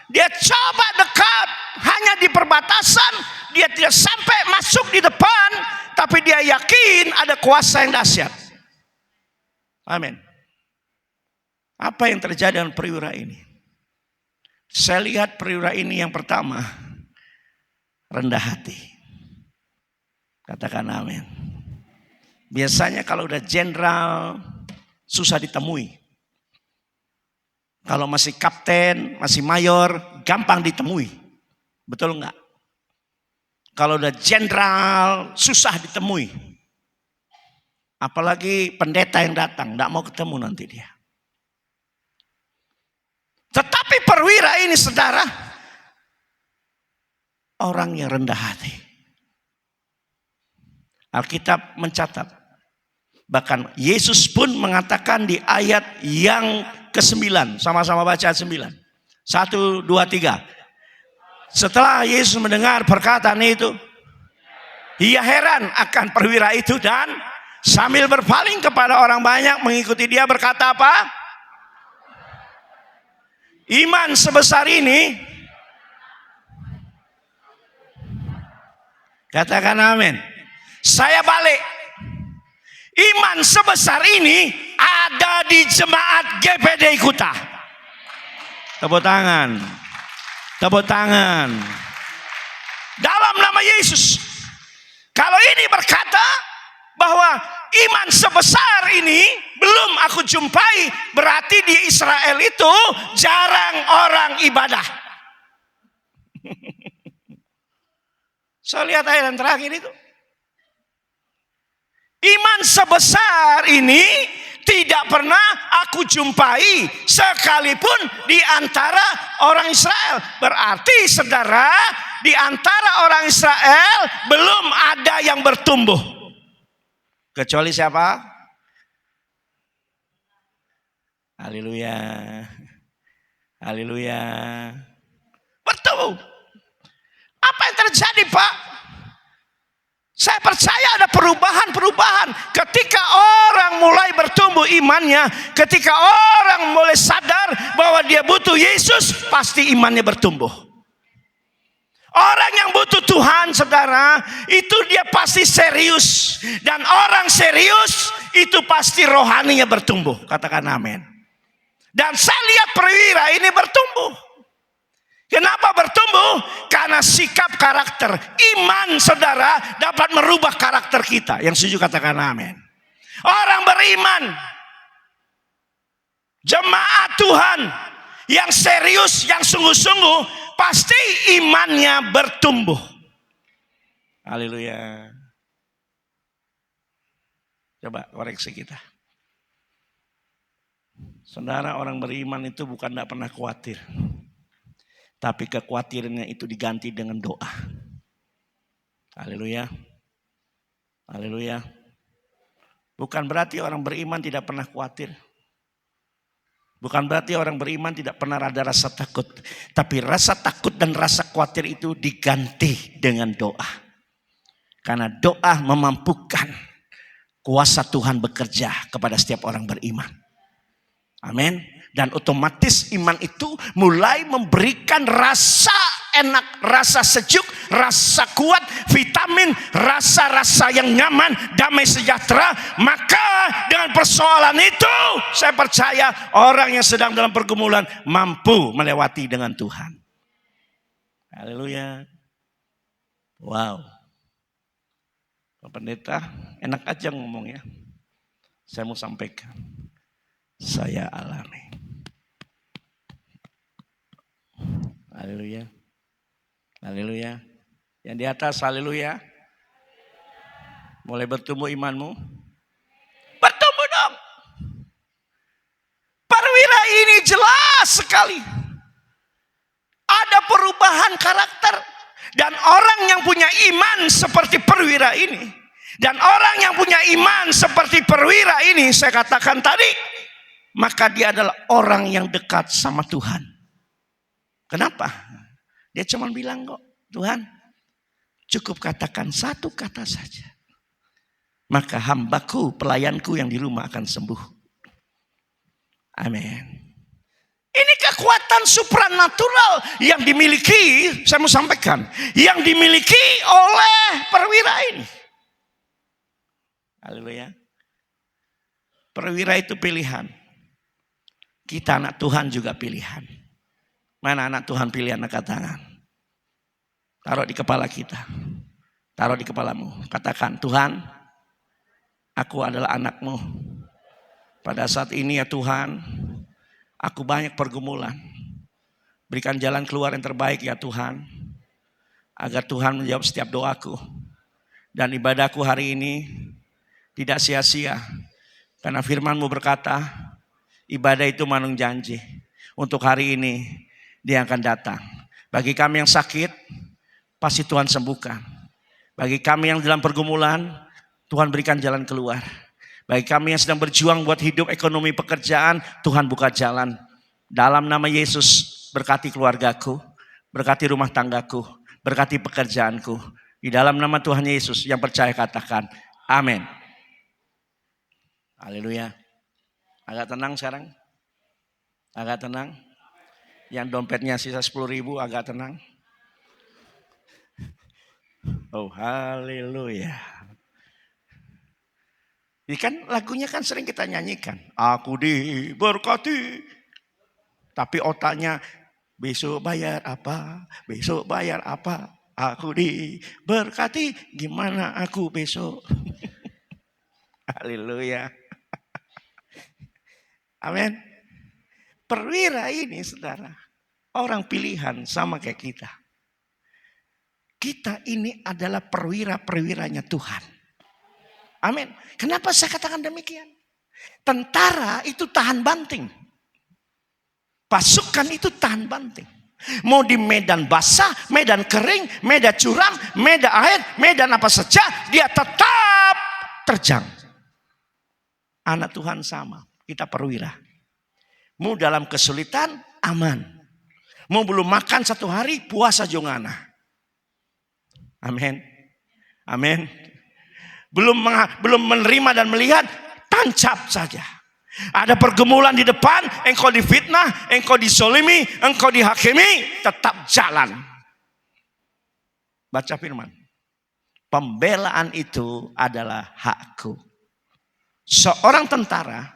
Dia coba dekat. Hanya di perbatasan. Dia tidak sampai masuk di depan. Tapi dia yakin ada kuasa yang dahsyat. Amin. Apa yang terjadi dengan perwira ini? Saya lihat perwira ini yang pertama, rendah hati. Katakan amin. Biasanya kalau udah jenderal, susah ditemui. Kalau masih kapten, masih mayor, gampang ditemui. Betul enggak? Kalau udah jenderal, susah ditemui. Apalagi pendeta yang datang, enggak mau ketemu nanti dia. Tetapi perwira ini, saudara, orang yang rendah hati. Alkitab mencatat. Bahkan Yesus pun mengatakan di ayat yang ke-9. Sama-sama baca 9. 1, 2, 3. Setelah Yesus mendengar perkataan itu, ia heran akan perwira itu dan sambil berpaling kepada orang banyak mengikuti dia berkata apa? Iman sebesar ini. Katakan amin. Saya balik. Iman sebesar ini ada di jemaat GPD Kuta. Tepuk tangan. Tepuk tangan. Dalam nama Yesus. Kalau ini berkata bahwa iman sebesar ini belum aku jumpai, berarti di Israel itu jarang orang ibadah. Saya lihat ayat yang terakhir itu. Iman sebesar ini tidak pernah aku jumpai sekalipun di antara orang Israel. Berarti saudara, di antara orang Israel belum ada yang bertumbuh. Kecuali siapa? Haleluya. Haleluya. Bertumbuh. Apa yang terjadi, Pak? Saya percaya ada perubahan-perubahan. Ketika orang mulai bertumbuh imannya, ketika orang mulai sadar bahwa dia butuh Yesus, pasti imannya bertumbuh. Orang yang butuh Tuhan, saudara, itu dia pasti serius. Dan orang serius, itu pasti rohaninya bertumbuh. Katakan amin. Dan saya lihat perwira ini bertumbuh. Kenapa bertumbuh? Karena sikap karakter. Iman, saudara, dapat merubah karakter kita. Yang setuju katakan amin. Orang beriman, jemaat Tuhan, yang serius, yang sungguh-sungguh, pasti imannya bertumbuh. Haleluya. Coba koreksi kita. Saudara, orang beriman itu bukan tidak pernah khawatir. Tapi kekhawatirannya itu diganti dengan doa. Haleluya. Haleluya. Bukan berarti orang beriman tidak pernah khawatir. Bukan berarti orang beriman tidak pernah ada rasa takut. Tapi rasa takut dan rasa khawatir itu diganti dengan doa. Karena doa memampukan kuasa Tuhan bekerja kepada setiap orang beriman. Amin. Dan otomatis iman itu mulai memberikan rasa enak, rasa sejuk, rasa kuat, vitamin, rasa-rasa yang nyaman, damai sejahtera. Maka dengan persoalan itu saya percaya orang yang sedang dalam pergumulan mampu melewati dengan Tuhan. Haleluya. Wow. Pak Pendeta enak aja ngomong ya. Saya mau sampaikan. Saya alami. Haleluya. Haleluya. Yang di atas haleluya. Mulai bertumbuh imanmu. Bertumbuh dong. Perwira ini jelas sekali. Ada perubahan karakter. Dan orang yang punya iman seperti perwira ini. Dan orang yang punya iman seperti perwira ini. Saya katakan tadi. Maka dia adalah orang yang dekat sama Tuhan. Kenapa? Dia cuma bilang kok, Tuhan cukup katakan satu kata saja. Maka hambaku, pelayanku yang di rumah akan sembuh. Amin. Ini kekuatan supranatural yang dimiliki, saya mau sampaikan. Yang dimiliki oleh perwira ini. Haleluya. Perwira itu pilihan. Kita anak Tuhan juga pilihan. Mana anak Tuhan pilih angkat tangan. Taruh di kepala kita. Taruh di kepalamu. Katakan, Tuhan, aku adalah anakmu. Pada saat ini ya Tuhan, aku banyak pergumulan. Berikan jalan keluar yang terbaik ya Tuhan. Agar Tuhan menjawab setiap doaku. Dan ibadahku hari ini tidak sia-sia. Karena firman-Mu berkata, ibadah itu manung janji. Untuk hari ini, Dia akan datang. Bagi kami yang sakit, pasti Tuhan sembuhkan. Bagi kami yang dalam pergumulan, Tuhan berikan jalan keluar. Bagi kami yang sedang berjuang buat hidup, ekonomi, pekerjaan, Tuhan buka jalan. Dalam nama Yesus, berkati keluargaku, berkati rumah tanggaku, berkati pekerjaanku. Di dalam nama Tuhan Yesus, yang percaya katakan, amin. Haleluya. Agak tenang sekarang? Agak tenang? Yang dompetnya sisa 10.000 agak tenang? Oh haleluya. Ini kan lagunya kan sering kita nyanyikan. Aku diberkati. Tapi otaknya besok bayar apa? Besok bayar apa? Aku diberkati. Gimana aku besok? Haleluya. Amin. Perwira ini saudara. Orang pilihan sama kayak kita. Kita ini adalah perwira-perwiranya Tuhan. Amin. Kenapa saya katakan demikian? Tentara itu tahan banting. Pasukan itu tahan banting. Mau di medan basah, medan kering, medan curam, medan air, medan apa saja, dia tetap terjang. Anak Tuhan sama, kita perwira. Mau dalam kesulitan, aman. Mau belum makan 1 hari, puasa jongana. Amin. Amin. Belum menerima dan melihat, tancap saja. Ada pergumulan di depan, engkau difitnah, engkau disolimi, engkau dihakimi, tetap jalan. Baca firman. Pembelaan itu adalah hakku. Seorang tentara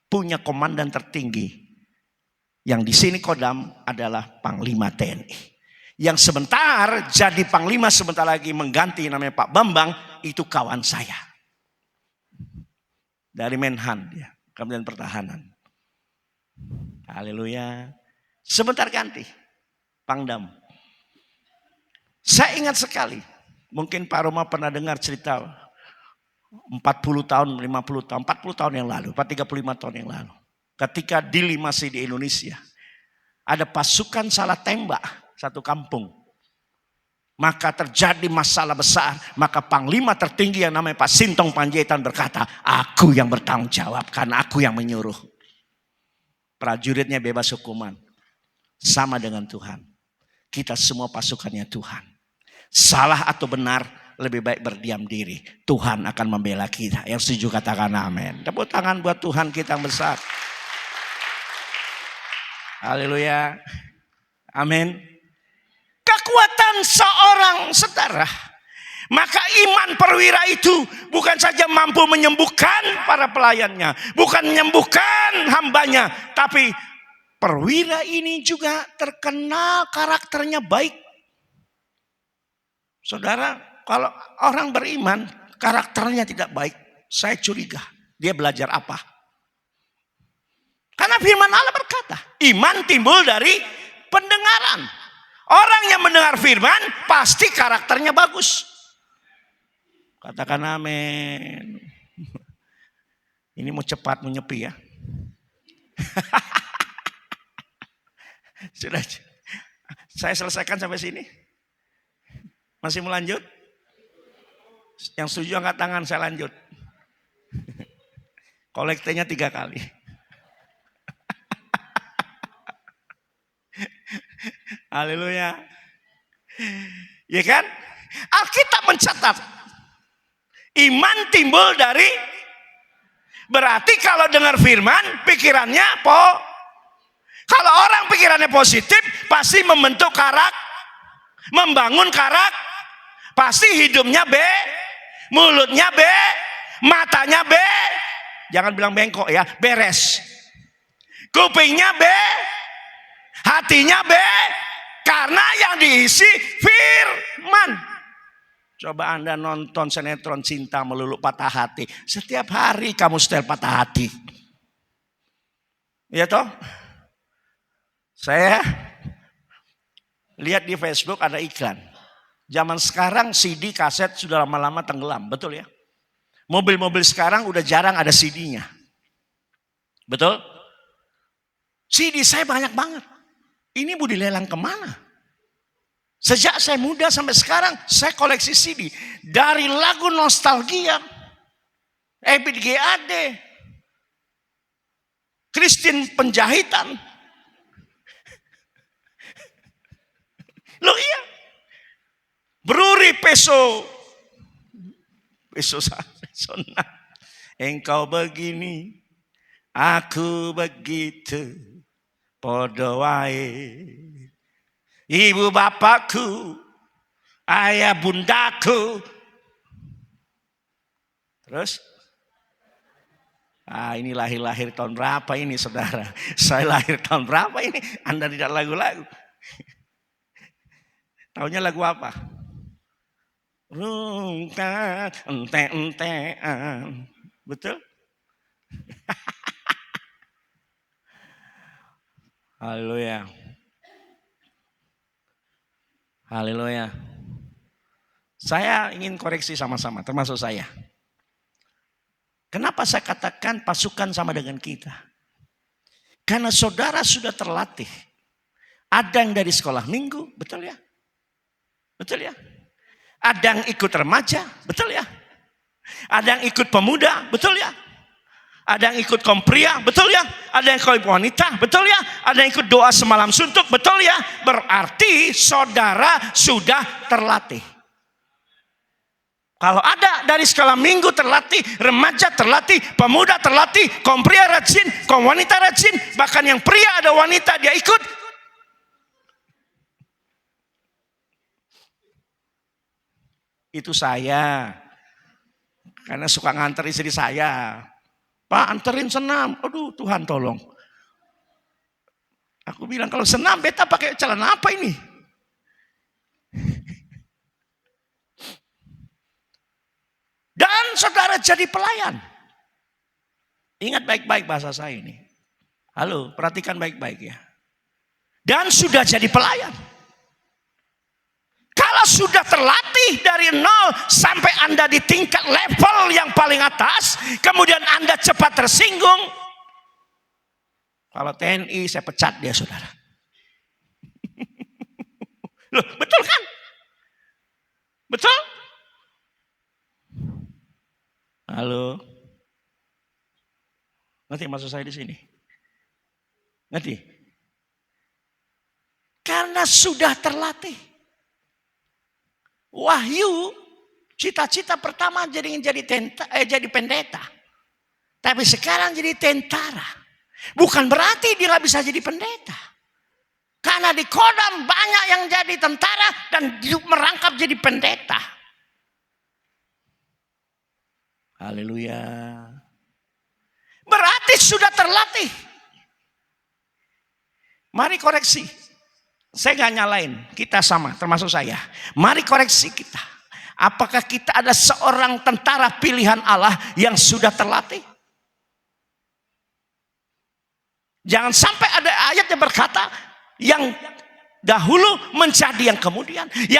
punya komandan tertinggi. Yang di sini Kodam adalah Panglima TNI. Yang sebentar jadi Panglima sebentar lagi mengganti namanya Pak Bambang, itu kawan saya. Dari Menhan dia, Kementerian Pertahanan. Haleluya. Sebentar ganti Pangdam. Saya ingat sekali, mungkin Pak Roma pernah dengar cerita 40 tahun, 50 tahun, 40 tahun yang lalu, 35 tahun yang lalu. Ketika Dili masih di Indonesia, ada pasukan salah tembak satu kampung. maka terjadi masalah besar. Maka panglima tertinggi yang namanya Pak Sintong Panjaitan berkata, aku yang bertanggung jawab karena aku yang menyuruh. Prajuritnya bebas hukuman. Sama dengan Tuhan. Kita semua pasukannya Tuhan. Salah atau benar, lebih baik berdiam diri. Tuhan akan membela kita. Yang setuju katakan amin. Tepuk tangan buat Tuhan kita yang besar. Haleluya. Amin. Kekuatan seorang saudara. Maka iman perwira itu bukan saja mampu menyembuhkan para pelayannya. Bukan menyembuhkan hambanya. Tapi perwira ini juga terkenal karakternya baik. Saudara, kalau orang beriman karakternya tidak baik, saya curiga. Dia belajar apa? Karena firman Allah berkata, iman timbul dari pendengaran. Orang yang mendengar firman pasti karakternya bagus. Katakan amin. Ini mau cepat menyepi ya. Sudah. Saya selesaikan sampai sini. Masih mau lanjut? Yang setuju angkat tangan, saya lanjut. Kolektenya 3 kali. Haleluya. Ya kan? Alkitab mencatat. Iman timbul dari, berarti kalau dengar firman pikirannya kalau orang pikirannya positif pasti membentuk membangun pasti hidupnya mulutnya matanya jangan bilang bengkok ya, beres. Kupingnya hatinya karena yang diisi firman. Coba Anda nonton sinetron Cinta Melulu Patah Hati. Setiap hari kamu setel patah hati. Iya toh? Saya lihat di Facebook ada iklan. Zaman sekarang CD kaset sudah lama-lama tenggelam. Betul ya? Mobil-mobil sekarang udah jarang ada CD-nya. Betul? CD saya banyak banget. Ini mau dilelang kemana? Sejak saya muda sampai sekarang saya koleksi CD. Dari lagu nostalgia, Ebit GAD, Christine Penjahitan. Loh iya. Bruri Peso sana. Engkau begini, aku begitu, podo wae. Ibu bapakku, ayah bundaku. Terus? Ini lahir tahun berapa ini saudara? Saya lahir tahun berapa ini? Anda tidak lagu-lagu. Taunya lagu apa? Rungkat, ente-entean. Betul? Haleluya. Haleluya. Saya ingin koreksi sama-sama, termasuk saya. Kenapa saya katakan pasukan sama dengan kita? Karena saudara sudah terlatih. Ada yang dari sekolah minggu, betul ya? Betul ya? Ada yang ikut remaja, betul ya? Ada yang ikut pemuda, betul ya? Ada yang ikut kaum pria, betul ya? Ada yang ikut wanita, betul ya? Ada yang ikut doa semalam suntuk, betul ya? Berarti saudara sudah terlatih. Kalau ada dari skala minggu terlatih, remaja terlatih, pemuda terlatih, kaum pria rajin, kaum wanita rajin, bahkan yang pria ada wanita dia ikut. Itu saya. Karena suka nganter istri saya. Pak anterin senam. Aduh Tuhan tolong. Aku bilang kalau senam beta pakai celana apa ini? Dan saudara jadi pelayan. Ingat baik-baik bahasa saya ini. Halo, perhatikan baik-baik ya. Dan sudah jadi pelayan. Kalau sudah terlatih dari nol sampai Anda di tingkat level yang paling atas, kemudian Anda cepat tersinggung. Kalau TNI saya pecat dia saudara. Loh, betul kan? Betul? Halo. Ngerti maksud saya di sini? Ngerti? Karena sudah terlatih. Wahyu, cita-cita pertama jadi pendeta. Tapi sekarang jadi tentara. Bukan berarti dia nggak bisa jadi pendeta. Karena di Kodam banyak yang jadi tentara dan merangkap jadi pendeta. Haleluya. Berarti sudah terlatih. Mari koreksi. Saya nggak nyalain, kita sama, termasuk saya. Mari koreksi kita. Apakah kita ada seorang tentara pilihan Allah yang sudah terlatih? Jangan sampai ada ayat yang berkata, yang dahulu menjadi yang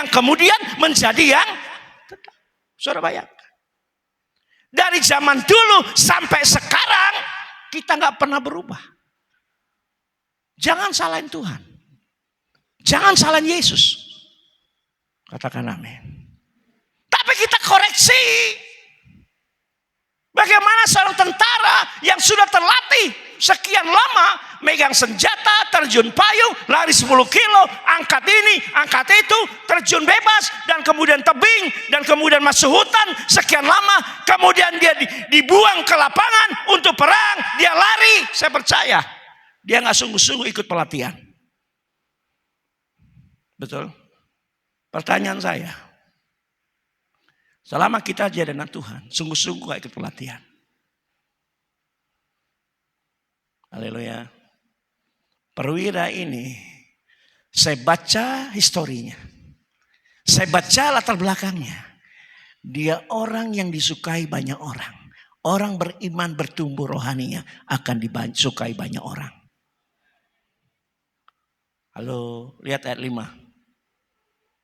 kemudian menjadi yang tetap. Saudara bayangkan. Dari zaman dulu sampai sekarang, kita nggak pernah berubah. Jangan salahin Tuhan. Jangan salahin Yesus. Katakan amin. Tapi kita koreksi. Bagaimana seorang tentara yang sudah terlatih sekian lama megang senjata, terjun payung, lari 10 kilo, angkat ini, angkat itu, terjun bebas, dan kemudian tebing, dan kemudian masuk hutan sekian lama, kemudian dia dibuang ke lapangan untuk perang, dia lari. Saya percaya dia nggak sungguh-sungguh ikut pelatihan. Betul? Pertanyaan saya, selama kita aja dengan Tuhan, sungguh-sungguh gak ikut pelatihan. Haleluya. Perwira ini, saya baca historinya. Saya baca latar belakangnya. Dia orang yang disukai banyak orang. Orang beriman bertumbuh rohaninya akan disukai banyak orang. Halo, lihat ayat 5.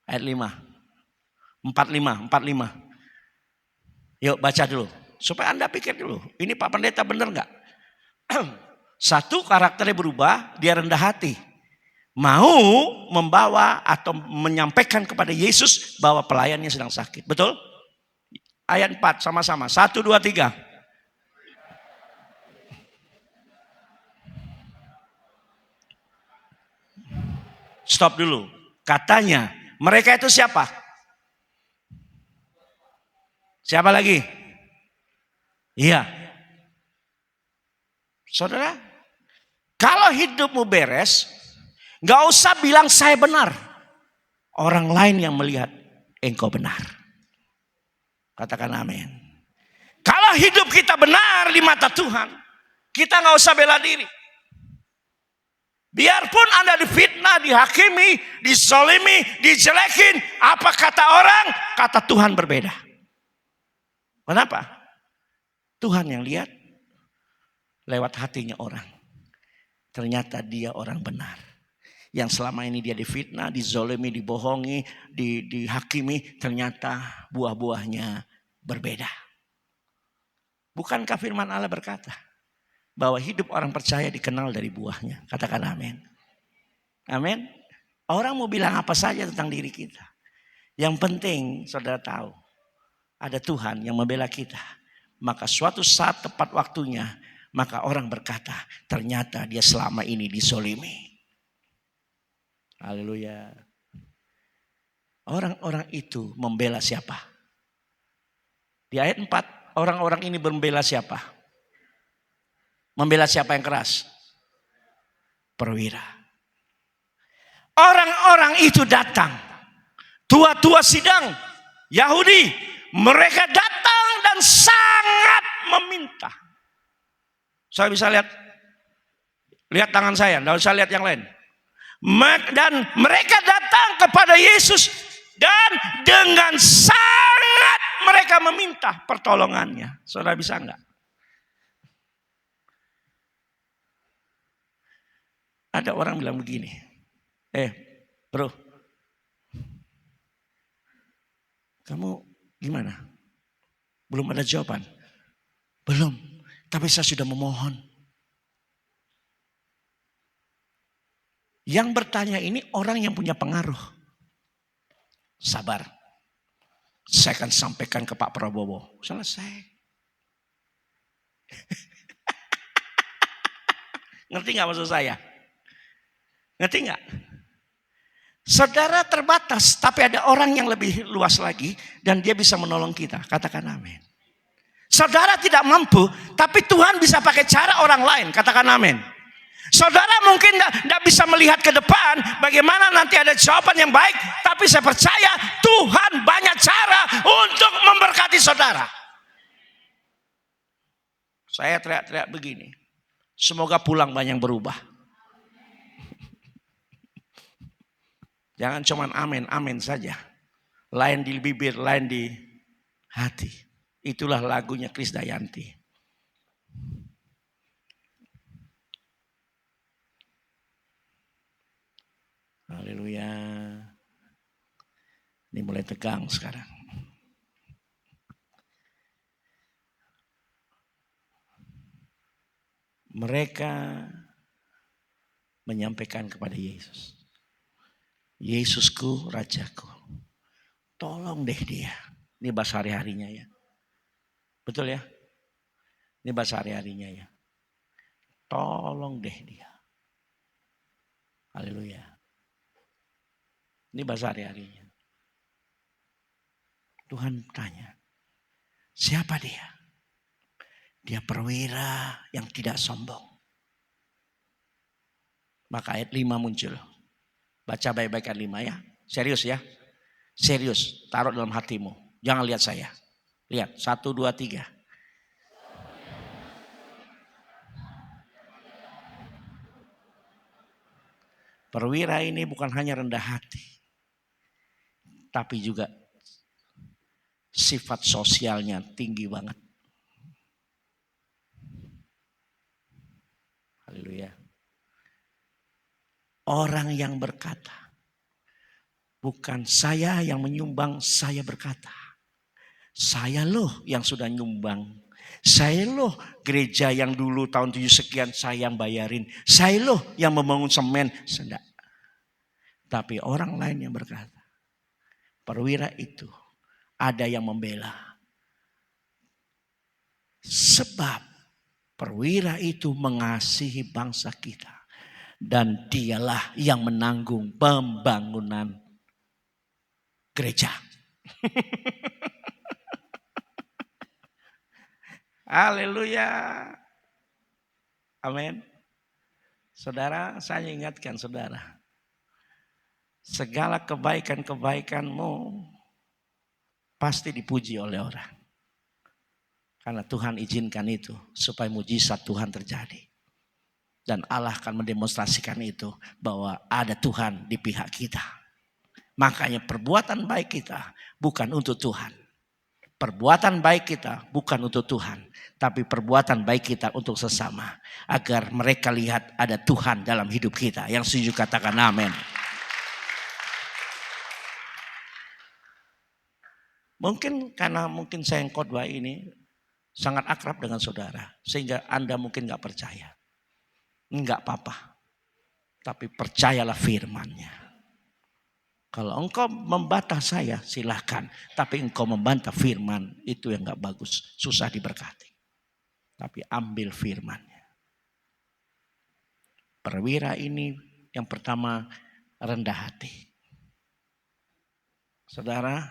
Ayat 5. 45. Yuk baca dulu. Supaya Anda pikir dulu. Ini Pak Pendeta benar gak? Satu, karakternya berubah. Dia rendah hati. Mau membawa atau menyampaikan kepada Yesus bahwa pelayannya sedang sakit. Betul? Ayat 4 sama-sama. 1, 2, 3. Stop dulu. Katanya, mereka itu siapa? Siapa lagi? Iya. Saudara, kalau hidupmu beres, gak usah bilang saya benar. Orang lain yang melihat engkau benar. Katakan amin. Kalau hidup kita benar di mata Tuhan, kita gak usah bela diri. Biarpun Anda difitnah, dihakimi, disolimi, dijelekin, apa kata orang, kata Tuhan berbeda. Kenapa? Tuhan yang lihat lewat hatinya orang. Ternyata dia orang benar. Yang selama ini dia difitnah, dizolimi, dibohongi, dihakimi, ternyata buah-buahnya berbeda. Bukankah firman Allah berkata bahwa hidup orang percaya dikenal dari buahnya? Katakan amin. Amin. Orang mau bilang apa saja tentang diri kita. Yang penting saudara tahu, ada Tuhan yang membela kita. Maka suatu saat tepat waktunya, maka orang berkata, ternyata dia selama ini disolimi. Haleluya. Orang-orang itu membela siapa? Di ayat 4, orang-orang ini membela siapa? Membela siapa yang keras? Perwira. Orang-orang itu datang. Tua-tua sidang Yahudi, mereka datang dan sangat meminta. Saya bisa lihat tangan saya, tidak usah lihat yang lain. Dan mereka datang kepada Yesus dan dengan sangat mereka meminta pertolongannya. Saudara bisa enggak? Ada orang bilang begini, bro, kamu gimana? Belum ada jawaban? Belum, tapi saya sudah memohon. Yang bertanya ini orang yang punya pengaruh. Sabar. Saya akan sampaikan ke Pak Prabowo. Selesai. Ngerti nggak maksud saya? Ngerti nggak? Saudara terbatas, tapi ada orang yang lebih luas lagi dan dia bisa menolong kita. Katakan amin. Saudara tidak mampu, tapi Tuhan bisa pakai cara orang lain. Katakan amin. Saudara mungkin tidak bisa melihat ke depan bagaimana nanti ada jawaban yang baik, tapi saya percaya Tuhan banyak cara untuk memberkati saudara. Saya teriak-teriak begini, semoga pulang banyak berubah. Jangan cuman amin, amin saja. Lain di bibir, lain di hati. Itulah lagunya Krisdayanti. Haleluya. Ini mulai tegang sekarang. Mereka menyampaikan kepada Yesus. Yesusku, Rajaku. Tolong deh dia. Ini bahasa hari-harinya ya. Betul ya? Ini bahasa hari-harinya ya. Tolong deh dia. Haleluya. Ini bahasa hari-harinya. Tuhan tanya, siapa dia? Dia perwira yang tidak sombong. Maka ayat 5 muncul. Baca baik-baik ayat 5 ya. Serius ya. Serius. Taruh dalam hatimu. Jangan lihat saya. Lihat. 1, 2, 3. Perwira ini bukan hanya rendah hati. Tapi juga sifat sosialnya tinggi banget. Haleluya. Orang yang berkata, bukan saya yang menyumbang, saya berkata. Saya loh yang sudah nyumbang. Saya loh gereja yang dulu tahun 7 sekian saya yang bayarin. Saya loh yang membangun semen. Tidak. Tapi orang lain yang berkata, perwira itu ada yang membela. Sebab perwira itu mengasihi bangsa kita. Dan dialah yang menanggung pembangunan gereja. Haleluya. Amin. Saudara, saya ingatkan saudara. Segala kebaikan-kebaikanmu pasti dipuji oleh orang. Karena Tuhan izinkan itu supaya mujizat Tuhan terjadi. Dan Allah akan mendemonstrasikan itu bahwa ada Tuhan di pihak kita. Makanya perbuatan baik kita bukan untuk Tuhan. Perbuatan baik kita bukan untuk Tuhan. Tapi perbuatan baik kita untuk sesama. Agar mereka lihat ada Tuhan dalam hidup kita. Yang setuju katakan amin. Mungkin karena saya yang khotbah ini sangat akrab dengan saudara. Sehingga Anda mungkin gak percaya. Enggak apa-apa. Tapi percayalah firman-Nya. Kalau engkau membantah saya silahkan. Tapi engkau membantah firman itu yang gak bagus. Susah diberkati. Tapi ambil firman-Nya. Perwira ini yang pertama rendah hati. Saudara,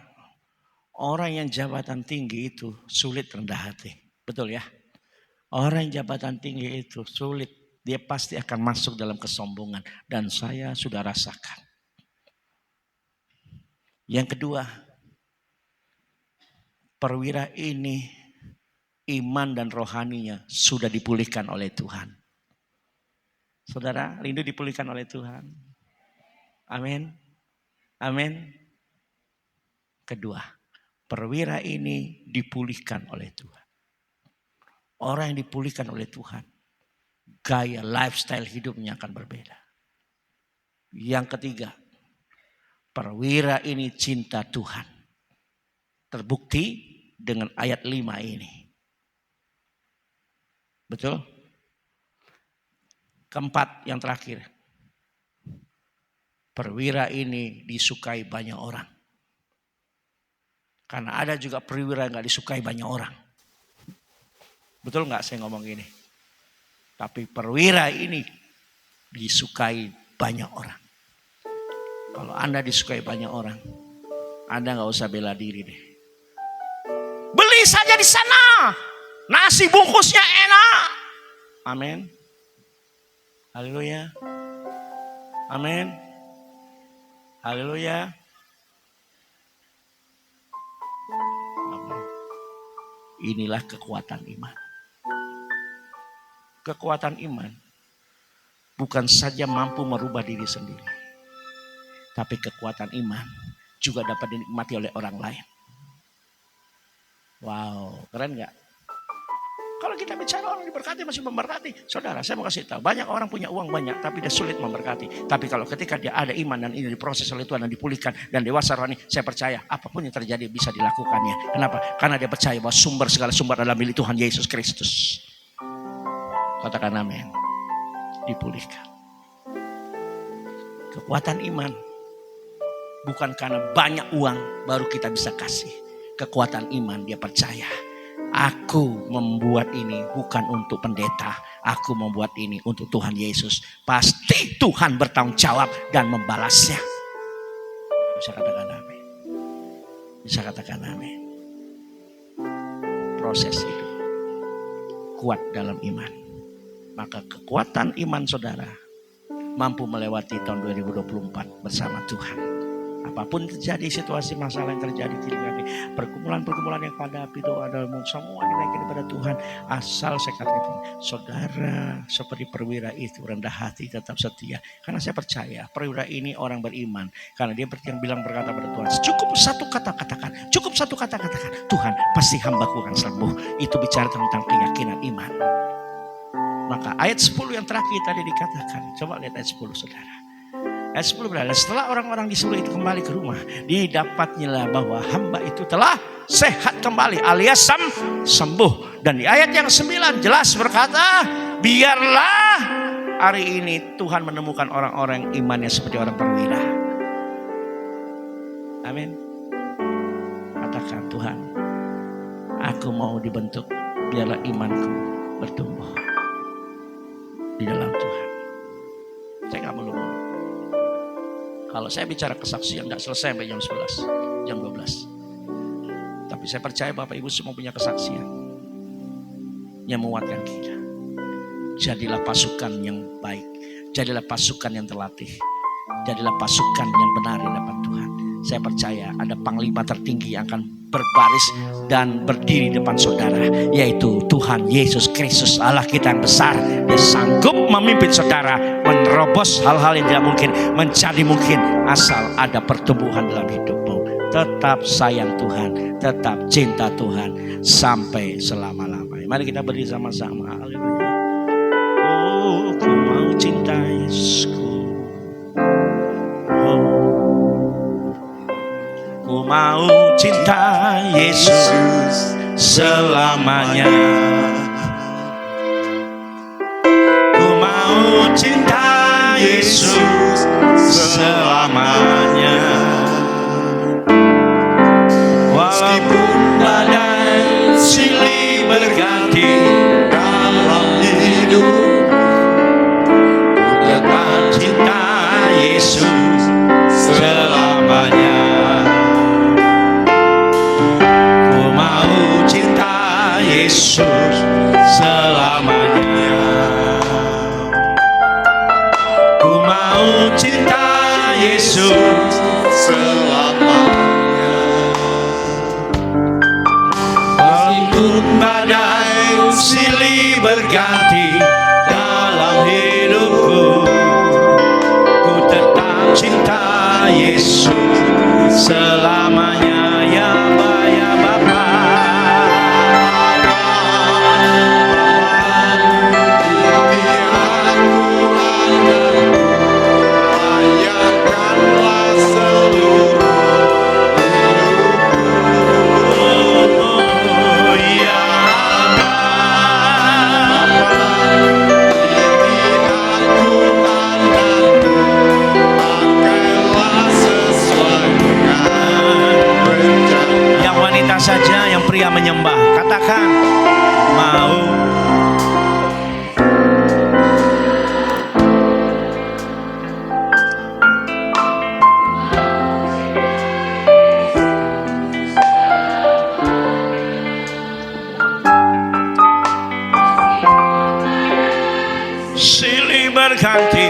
orang yang jabatan tinggi itu sulit rendah hati. Betul ya? Orang yang jabatan tinggi itu sulit. Dia pasti akan masuk dalam kesombongan. Dan saya sudah rasakan. Yang kedua. Perwira ini. Iman dan rohaninya sudah dipulihkan oleh Tuhan. Saudara, rindu dipulihkan oleh Tuhan. Amin. Amin. Kedua. Perwira ini dipulihkan oleh Tuhan. Orang yang dipulihkan oleh Tuhan. Gaya lifestyle hidupnya akan berbeda. Yang ketiga, perwira ini cinta Tuhan. Terbukti dengan ayat 5 ini. Betul? Keempat, yang terakhir. Perwira ini disukai banyak orang. Karena ada juga perwira yang gak disukai banyak orang. Betul gak saya ngomong gini? Tapi perwira ini disukai banyak orang. Kalau Anda disukai banyak orang, Anda gak usah bela diri deh. Beli saja di sana. Nasi bungkusnya enak. Amin. Haleluya. Amin. Haleluya. Amin. Inilah kekuatan iman. Kekuatan iman bukan saja mampu merubah diri sendiri, tapi kekuatan iman juga dapat dinikmati oleh orang lain. Wow, keren gak? Kalau kita bicara orang diberkati masih memberkati. Saudara, saya mau kasih tahu. Banyak orang punya uang banyak tapi dia sulit memberkati. Tapi kalau ketika dia ada iman dan ini diproses oleh Tuhan dan dipulihkan dan dewasa rohani, saya percaya apapun yang terjadi bisa dilakukannya. Kenapa? Karena dia percaya bahwa segala sumber adalah milik Tuhan Yesus Kristus. Katakan amin. Dipulihkan. Kekuatan iman bukan karena banyak uang baru kita bisa kasih. Kekuatan iman dia percaya. Aku membuat ini bukan untuk pendeta. Aku membuat ini untuk Tuhan Yesus. Pasti Tuhan bertanggung jawab dan membalasnya. Bisa katakan amin. Bisa katakan amin. Proses itu kuat dalam iman. Maka kekuatan iman saudara mampu melewati tahun 2024 bersama Tuhan. Apapun terjadi, situasi masalah yang terjadi, pergumulan-pergumulan yang pada api doa dalam semua dinaikkan kepada Tuhan. Asal saya katakan, saudara seperti perwira itu rendah hati, tetap setia. Karena saya percaya perwira ini orang beriman. Karena dia yang bilang berkata pada Tuhan, cukup satu kata katakan, cukup satu kata katakan, Tuhan pasti hambaku akan sembuh. Itu bicara tentang keyakinan iman. Maka ayat 10 yang terakhir tadi dikatakan, coba lihat ayat 10 saudara. Ayat 10 berkata, setelah orang-orang disuruh itu kembali ke rumah, didapatnyalah bahwa hamba itu telah sehat kembali alias sembuh. Dan di ayat yang 9 jelas berkata, biarlah hari ini Tuhan menemukan orang-orang yang imannya seperti orang perwira. Amin. Katakan, Tuhan, aku mau dibentuk, biarlah imanku bertumbuh di dalam Tuhan. Saya gak melulu. Kalau saya bicara kesaksian gak selesai sampai jam 11, jam 12. Tapi saya percaya Bapak Ibu semua punya kesaksian yang menguatkan kita. Jadilah pasukan yang baik. Jadilah pasukan yang terlatih. Jadilah pasukan yang benar di hadapan Tuhan. Saya percaya ada panglima tertinggi yang akan berbaris dan berdiri di depan saudara, yaitu Tuhan Yesus Kristus, Allah kita yang besar. Dia sanggup memimpin saudara menerobos hal-hal yang tidak mungkin menjadi mungkin asal ada pertumbuhan dalam hidupmu. Tetap sayang Tuhan, tetap cinta Tuhan sampai selama-lamanya. Mari kita berdiri sama-sama. Oh, ku mau cinta Yesusku. Ku mau cinta Yesus selamanya. Ku mau cinta Yesus selamanya. Walaupun badai silih berganti dalam hidup, ku tetap cinta Yesus selamanya. Yesus selamanya. Ku mau cinta Yesus selamanya. Walaupun badai silih berganti dalam hidupku, ku tetap cinta Yesus selamanya. Ya Bapa. silih berganti.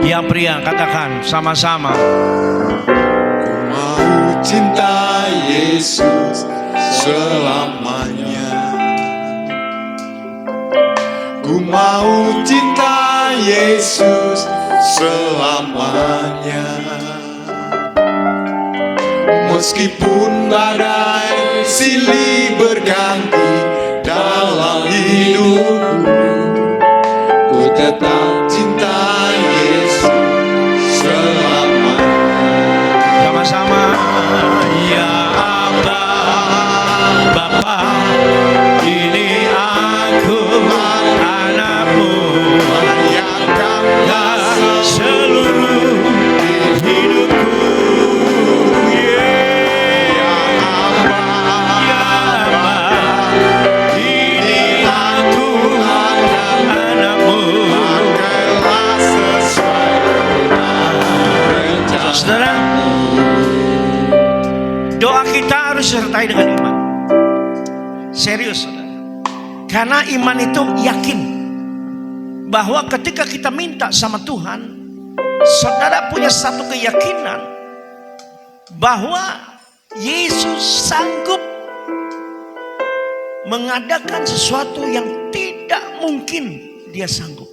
Yang pria katakan sama-sama. Mau cinta Yesus selamanya. Ku mau cinta Yesus selamanya. Meskipun badai silih berganti dalam hidupku, ku tetap cinta Yesus selamanya. Sama-sama. Ya Aba, Bapa, ini aku anakmu, Bayangkanlah seluruh hidupku. Ya Aba, ini aku anakmu. pakailah sesuai rencana. Saudara, doa kita harus disertai dengan iman. Serius, saudara. Karena iman itu yakin bahwa ketika kita minta sama Tuhan, saudara punya satu keyakinan bahwa Yesus sanggup mengadakan sesuatu yang tidak mungkin dia sanggup.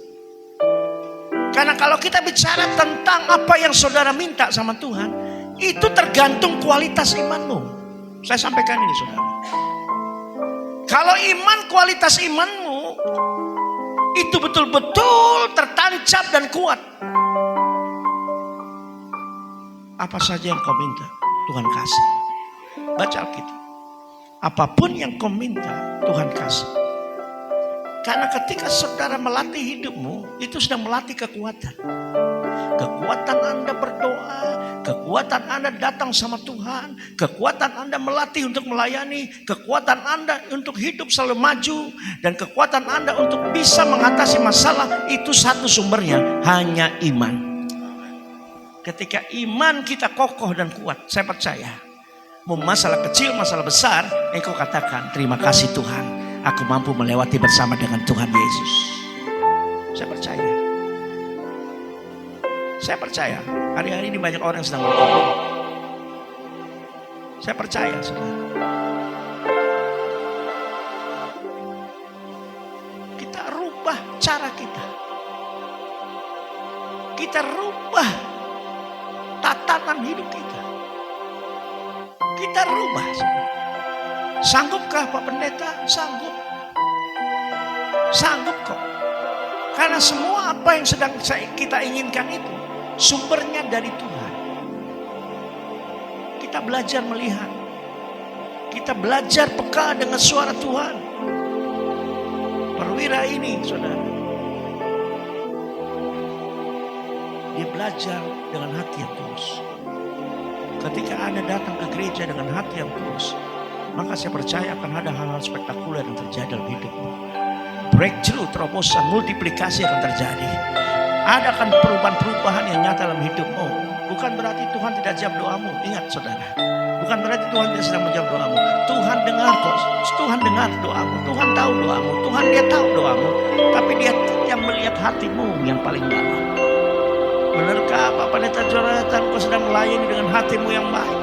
Karena kalau kita bicara tentang apa yang saudara minta sama Tuhan, itu tergantung kualitas imanmu. Saya sampaikan ini, saudara. Kalau iman, kualitas imanmu itu betul-betul tertancap dan kuat, apa saja yang kau minta, Tuhan kasih. Baca Alkitab. Apapun yang kau minta, Tuhan kasih. Karena ketika saudara melatih hidupmu, itu sudah melatih kekuatan. Kekuatan Anda berdoa, kekuatan Anda datang sama Tuhan, kekuatan Anda melatih untuk melayani, kekuatan Anda untuk hidup selalu maju, dan kekuatan Anda untuk bisa mengatasi masalah, itu satu sumbernya, hanya iman. Ketika iman kita kokoh dan kuat, saya percaya, mau masalah kecil, masalah besar, engkau katakan, terima kasih Tuhan, aku mampu melewati bersama dengan Tuhan Yesus. Saya percaya. Saya percaya, hari-hari ini banyak orang yang sedang berkorban. Saya percaya, saudara. Kita rubah cara kita. Kita rubah tatanan hidup kita. Kita rubah, saudara. Sanggupkah Pak Pendeta? Sanggup. Sanggup kok. Karena semua apa yang sedang kita inginkan itu sumbernya dari Tuhan. Kita belajar melihat. Kita belajar peka dengan suara Tuhan. Perwira ini, saudara, dia belajar dengan hati yang tulus. Ketika Anda datang ke gereja dengan hati yang tulus, maka saya percaya akan ada hal-hal spektakuler yang terjadi dalam hidupmu. Breakthrough, terobosan, multiplikasi akan terjadi. Ada akan perubahan-perubahan yang nyata dalam hidupmu. Bukan berarti Tuhan tidak jawab doamu. Ingat saudara, bukan berarti Tuhan tidak sedang menjawab doamu. Tuhan dengar kok. Tuhan dengar doamu. Tuhan tahu doamu. Tuhan dia tahu doamu. Tapi dia yang melihat hatimu yang paling dalam. Benarkah Pak Pendeta Jonathan kau sedang melayani dengan hatimu yang baik?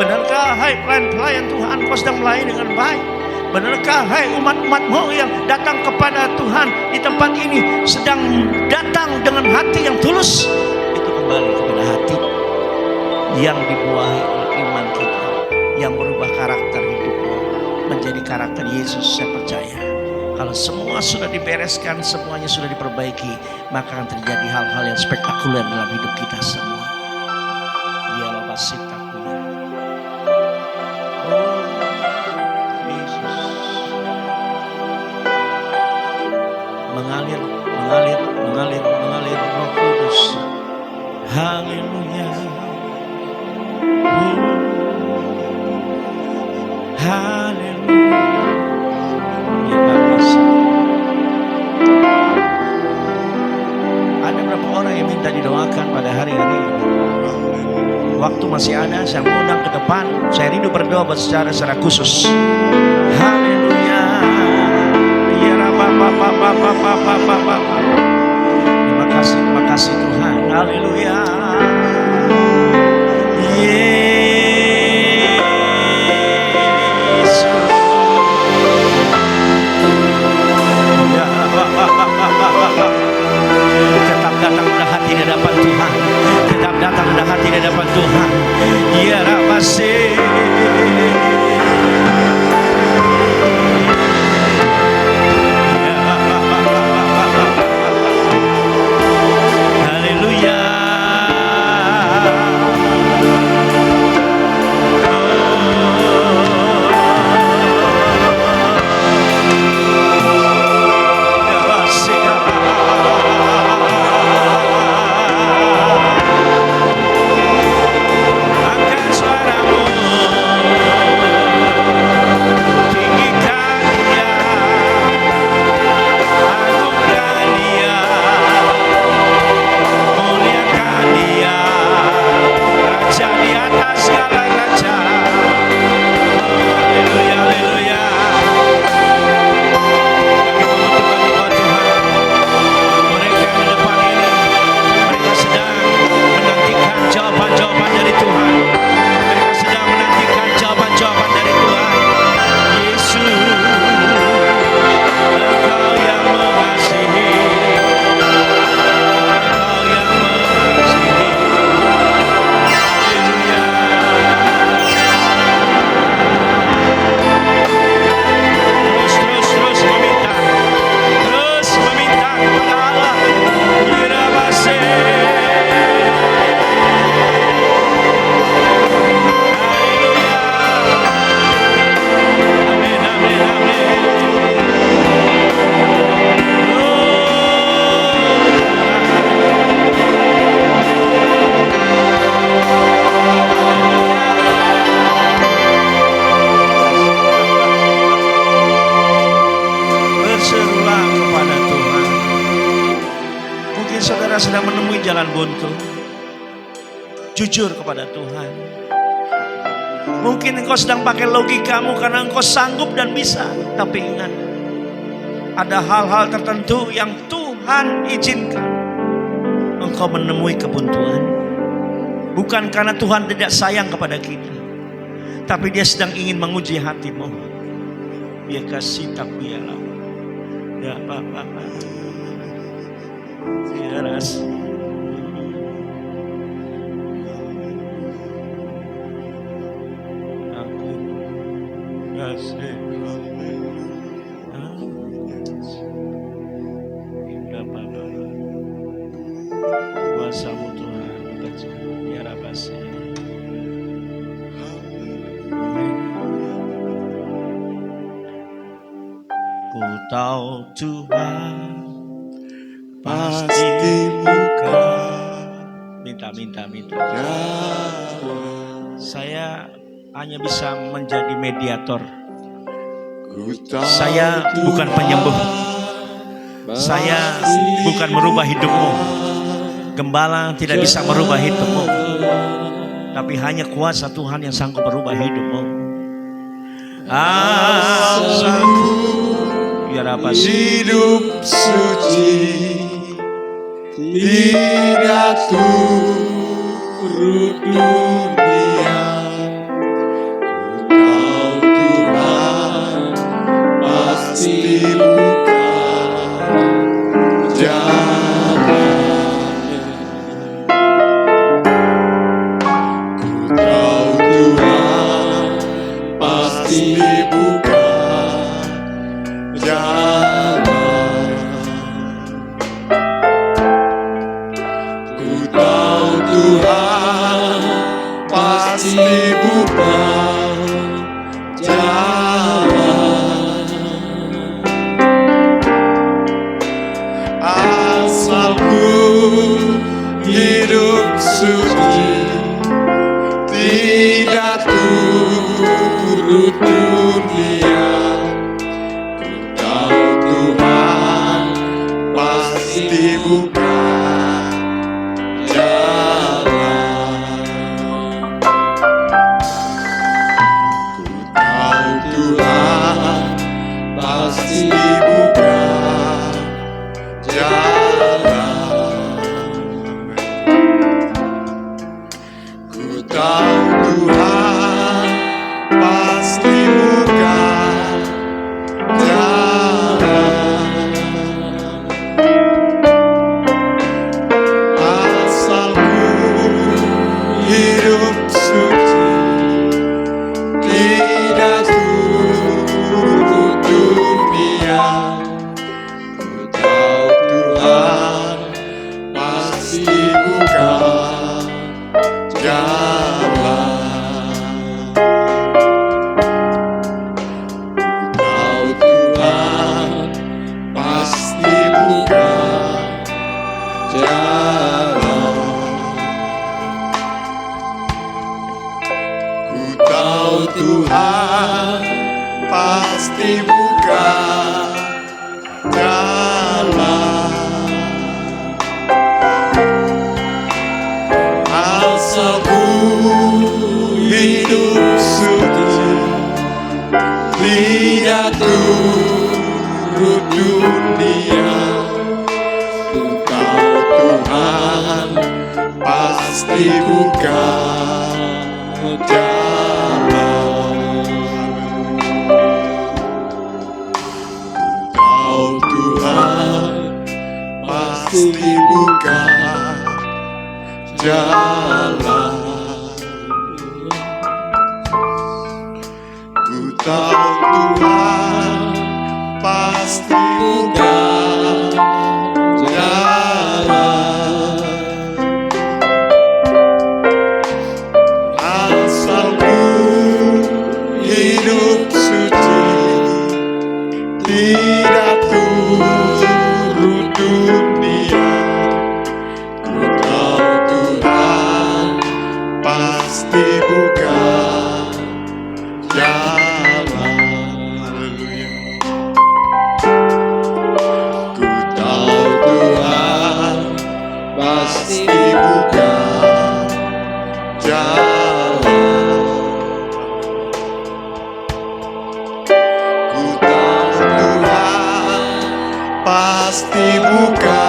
Benarkah hai pelayan Tuhan kau sedang melayani dengan baik? Benarkah hai umat-umatmu yang datang kepada Tuhan di tempat ini sedang datang dengan hati yang tulus? Itu kembali kepada hati yang dibuahi oleh iman kita, yang berubah karakter hidupmu menjadi karakter Yesus. Saya percaya kalau semua sudah dibereskan, semuanya sudah diperbaiki, maka akan terjadi hal-hal yang spektakuler dalam hidup kita semua. Dialah basita. Mengalir Roh Kudus. Haleluya. Haleluya. Ada berapa orang yang minta didoakan pada hari ini? waktu masih ada, saya mengundang ke depan. Saya rindu berdoa buat secara khusus. Haleluya. Ya terima kasih Tuhan. Haleluya. Tetap datang pada hati di hadapan Tuhan. Tetap datang pada hati di hadapan Tuhan. Ya Rabasi. Haleluya. Sedang menemui jalan buntu, jujur kepada Tuhan. Mungkin engkau sedang pakai logikamu karena engkau sanggup dan bisa, tapi ingat, ada hal-hal tertentu yang Tuhan izinkan engkau menemui kebuntuan. Bukan karena Tuhan tidak sayang kepada kita, tapi Dia sedang ingin menguji hatimu. Dia kasih takbialah. Ya Bapak. Ras. Aku kasih indah Bapa, kuasa-Mu Tuhan biar apa sih? Ku tahu Tuhan pasti buka. Minta. Saya hanya bisa menjadi mediator. Saya bukan penyembuh. Saya bukan merubah hidupmu. Gembala tidak bisa merubah hidupmu. Tapi hanya kuasa Tuhan yang sanggup merubah hidupmu. Asalku biar apa sih? Hidup suci tidak turut dunia. Ku tahu Tuhan pasti buka jalannya. Ku tahu Tuhan pasti buka jalan. Tuhan pasti buka jalan. Asalku hidup suci tidak turut dunia. Ku tahu Tuhan pasti buka jalan. tahu Tuhan pasti buka jalan, asal ku hidup suci, tidak turut dunia. Ku tahu Tuhan pasti buka jalan. Ku tahu Tuhan pasti buka jalan. Ku tahu Tuhan pasti buka jalan, asal ku hidup suci, tidak turut dunia. Ku tahu Tuhan pasti buka jalan. Tahu Tuhan pasti buka jalan. Ku tahu Tuhan pasti buka jalan, asal ku hidup suci, tidak turut dunia. Ku tahu Tuhan pasti buka jalan. Haleluya. Ku tahu Tuhan pasti buka jalan. Ku tahu Tuhan pasti buka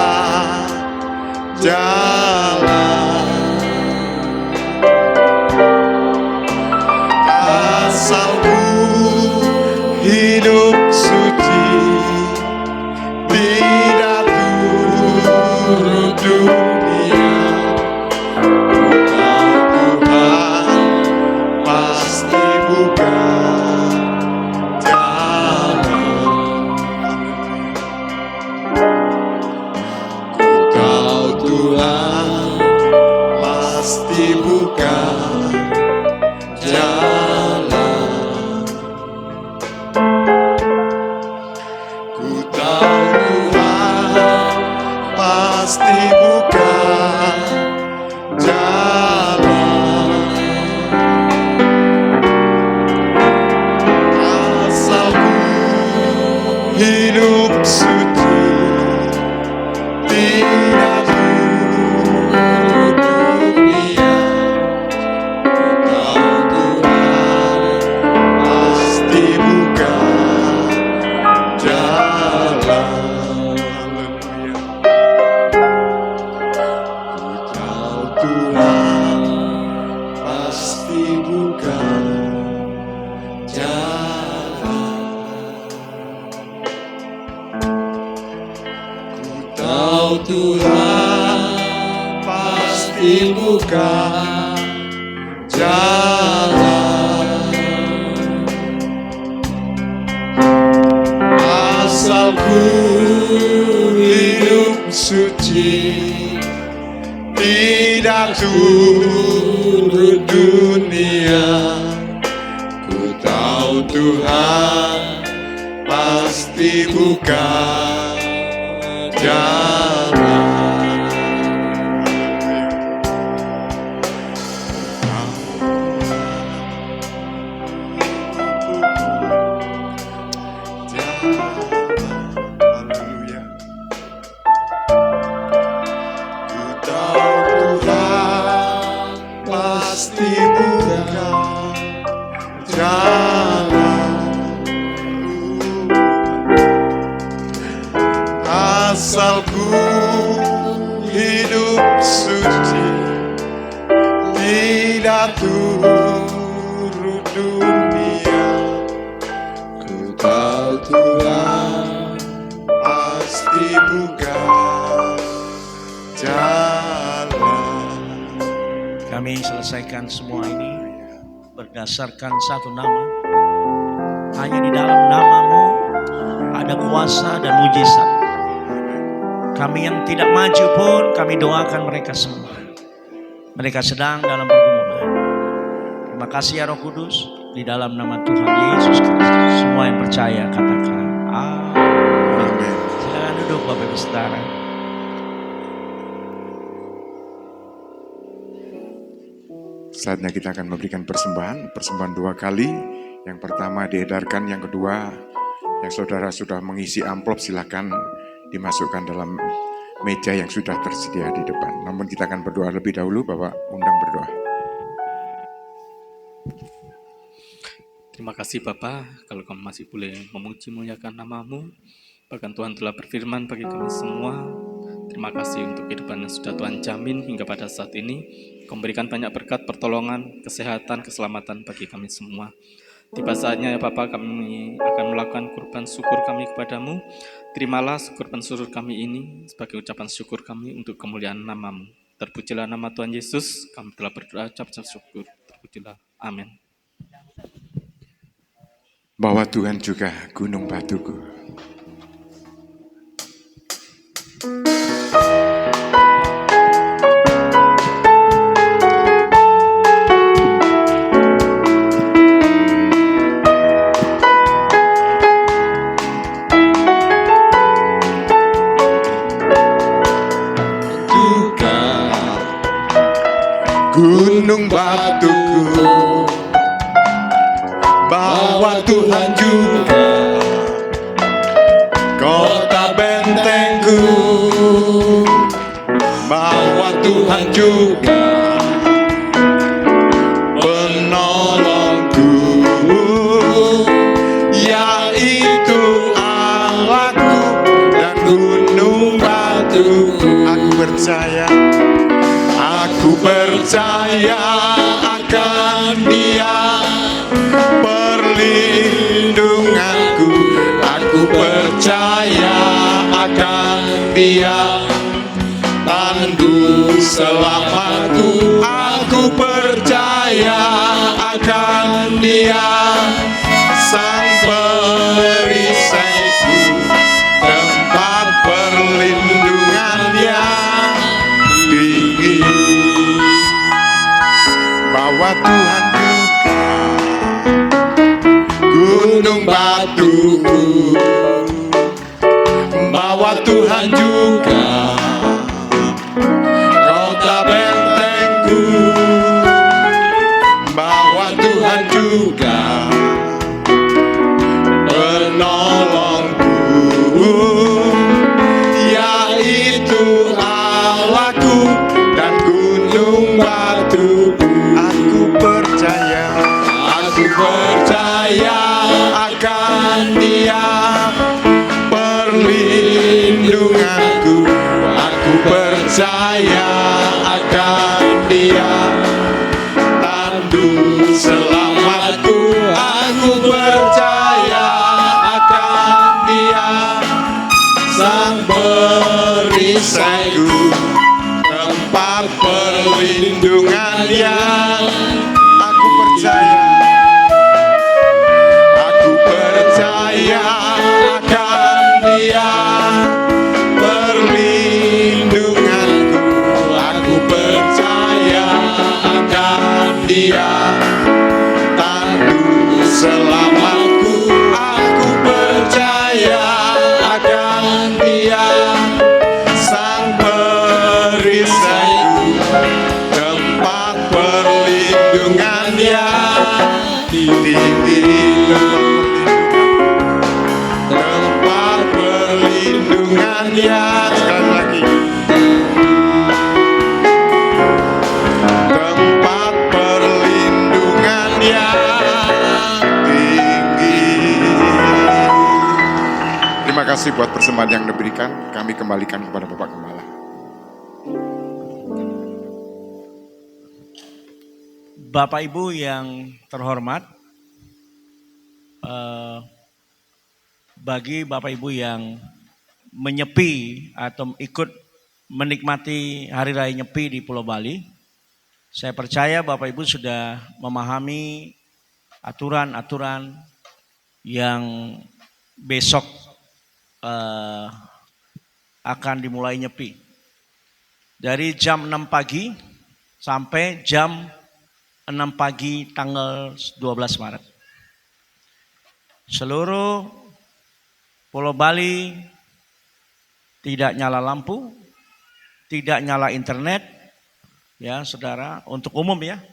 jalan, asal ku hidup suci, tidak turut dunia. Ku tahu Tuhan pasti buka jalan. Ku tahu Tuhan pasti buka jalan. Ku tahu Tuhan pasti buka jalan, asal ku hidup suci, tidak turut dunia. Ku tahu Tuhan pasti buka jalan. Haleluya. Ku tahu Tuhan pasti buka jalan. Ku tahu Tuhan pasti buka jalan, asal ku hidup suci, tidak turut dunia. Ku tahu Tuhan pasti buka jalan. Haleluya. Ku tahu Tuhan pasti buka jalan, asal ku hidup suci, tidak seluruh dunia. Ku tahu Tuhan pasti buka jalan. Kami selesaikan semua ini berdasarkan satu nama. Hanya di dalam namamu ada kuasa dan mujizat. Kami yang tidak maju pun kami doakan mereka semua. Mereka sedang dalam pergumulan. Terima kasih ya Roh Kudus. Di dalam nama Tuhan Yesus Kristus. Semua yang percaya katakan amin. Silakan duduk Bapak Ibu Saudara. Saatnya kita akan memberikan persembahan 2 kali. Yang pertama diedarkan, yang kedua yang saudara sudah mengisi amplop silakan dimasukkan dalam meja yang sudah tersedia di depan. Namun kita akan berdoa lebih dahulu, Bapak undang berdoa. Terima kasih Bapa, kalau kami masih boleh memuji muliakan nama-Mu. Bahkan Tuhan telah berfirman bagi kami semua. Terima kasih untuk kehidupan yang sudah Tuhan jamin hingga pada saat ini. Kau memberikan banyak berkat, pertolongan, kesehatan, keselamatan bagi kami semua. Tiba saatnya ya Bapa, kami akan melakukan kurban syukur kami kepadamu. Terimalah syukur pensyukur kami ini sebagai ucapan syukur kami untuk kemuliaan nama-Mu. Terpujilah nama Tuhan Yesus, kami telah berdoa ucap syukur. Terpujilah, amin. Bahwa Tuhan juga gunung batuku. Gunung batuku, bahwa Tuhan juga kota bentengku, bahwa Tuhan juga penolongku, yaitu Allahku dan gunung batuku. Aku percaya akan Dia, perlindunganku. Aku percaya akan Dia, tandu selamatku. Aku percaya akan Dia, Sang perisaiku, tempat perlindungan yang tinggi. Bahwa Tuhan juga gunung batuku, bahwa Tuhan juga kota bentengku, bahwa Tuhan juga penolongku, yaitu Allahku dan gunung batuku. Aku percaya akan Dia, perlindunganku. Aku percaya akan Dia, tandu selamatku. Aku percaya akan Dia, Sang perisaiku, tempat perlindungan yang aku percaya. Aku percaya akan Dia, perlindunganku. Aku percaya akan Dia, tandu selamatku. Aku percaya akan Dia, Sang perisaiku, tempat perlindungan yang tinggi. Tempat perlindungan yang, sekali lagi, tempat perlindungan yang tinggi. Terima kasih buat persembahan yang diberikan. Kami kembalikan kepada Bapak Gembala. Bapak Ibu yang terhormat, bagi Bapak Ibu yang menyepi atau ikut menikmati Hari Raya Nyepi di Pulau Bali, saya percaya Bapak Ibu sudah memahami aturan-aturan yang besok akan dimulai nyepi. Dari jam 6 pagi sampai jam 6 pagi tanggal 12 Maret. Seluruh Pulau Bali tidak nyala lampu, tidak nyala internet, ya saudara, untuk umum ya,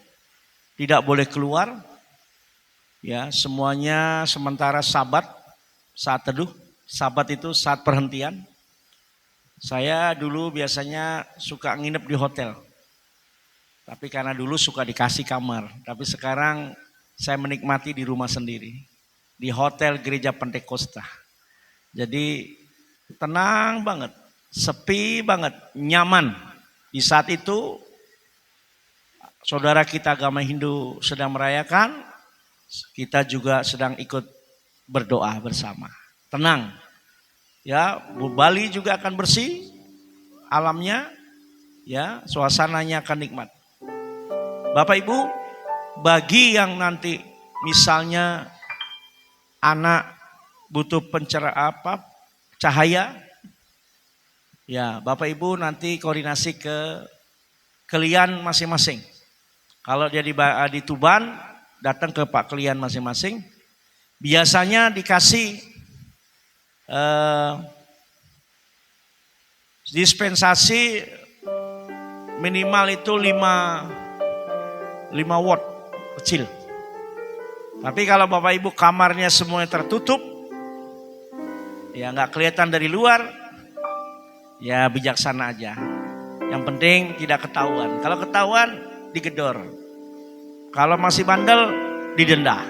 tidak boleh keluar, ya semuanya sementara sabat, saat teduh, sabat itu saat perhentian. Saya dulu biasanya suka nginep di hotel, tapi karena dulu suka dikasih kamar, tapi sekarang saya menikmati di rumah sendiri, di hotel Gereja Pentekosta. Jadi tenang banget, sepi banget, nyaman. Di saat itu saudara kita agama Hindu sedang merayakan, kita juga sedang ikut berdoa bersama. Tenang. Ya, Bali juga akan bersih alamnya, ya, suasananya akan nikmat. Bapak Ibu, bagi yang nanti misalnya anak butuh cahaya, ya Bapak Ibu nanti koordinasi ke klien masing-masing. Kalau dia di Tuban, datang ke Pak klien masing-masing. Biasanya dikasih dispensasi minimal itu 5 watt kecil. Tapi kalau Bapak Ibu kamarnya semuanya tertutup, ya nggak kelihatan dari luar, ya bijaksana aja. Yang penting tidak ketahuan. Kalau ketahuan digedor. Kalau masih bandel didenda.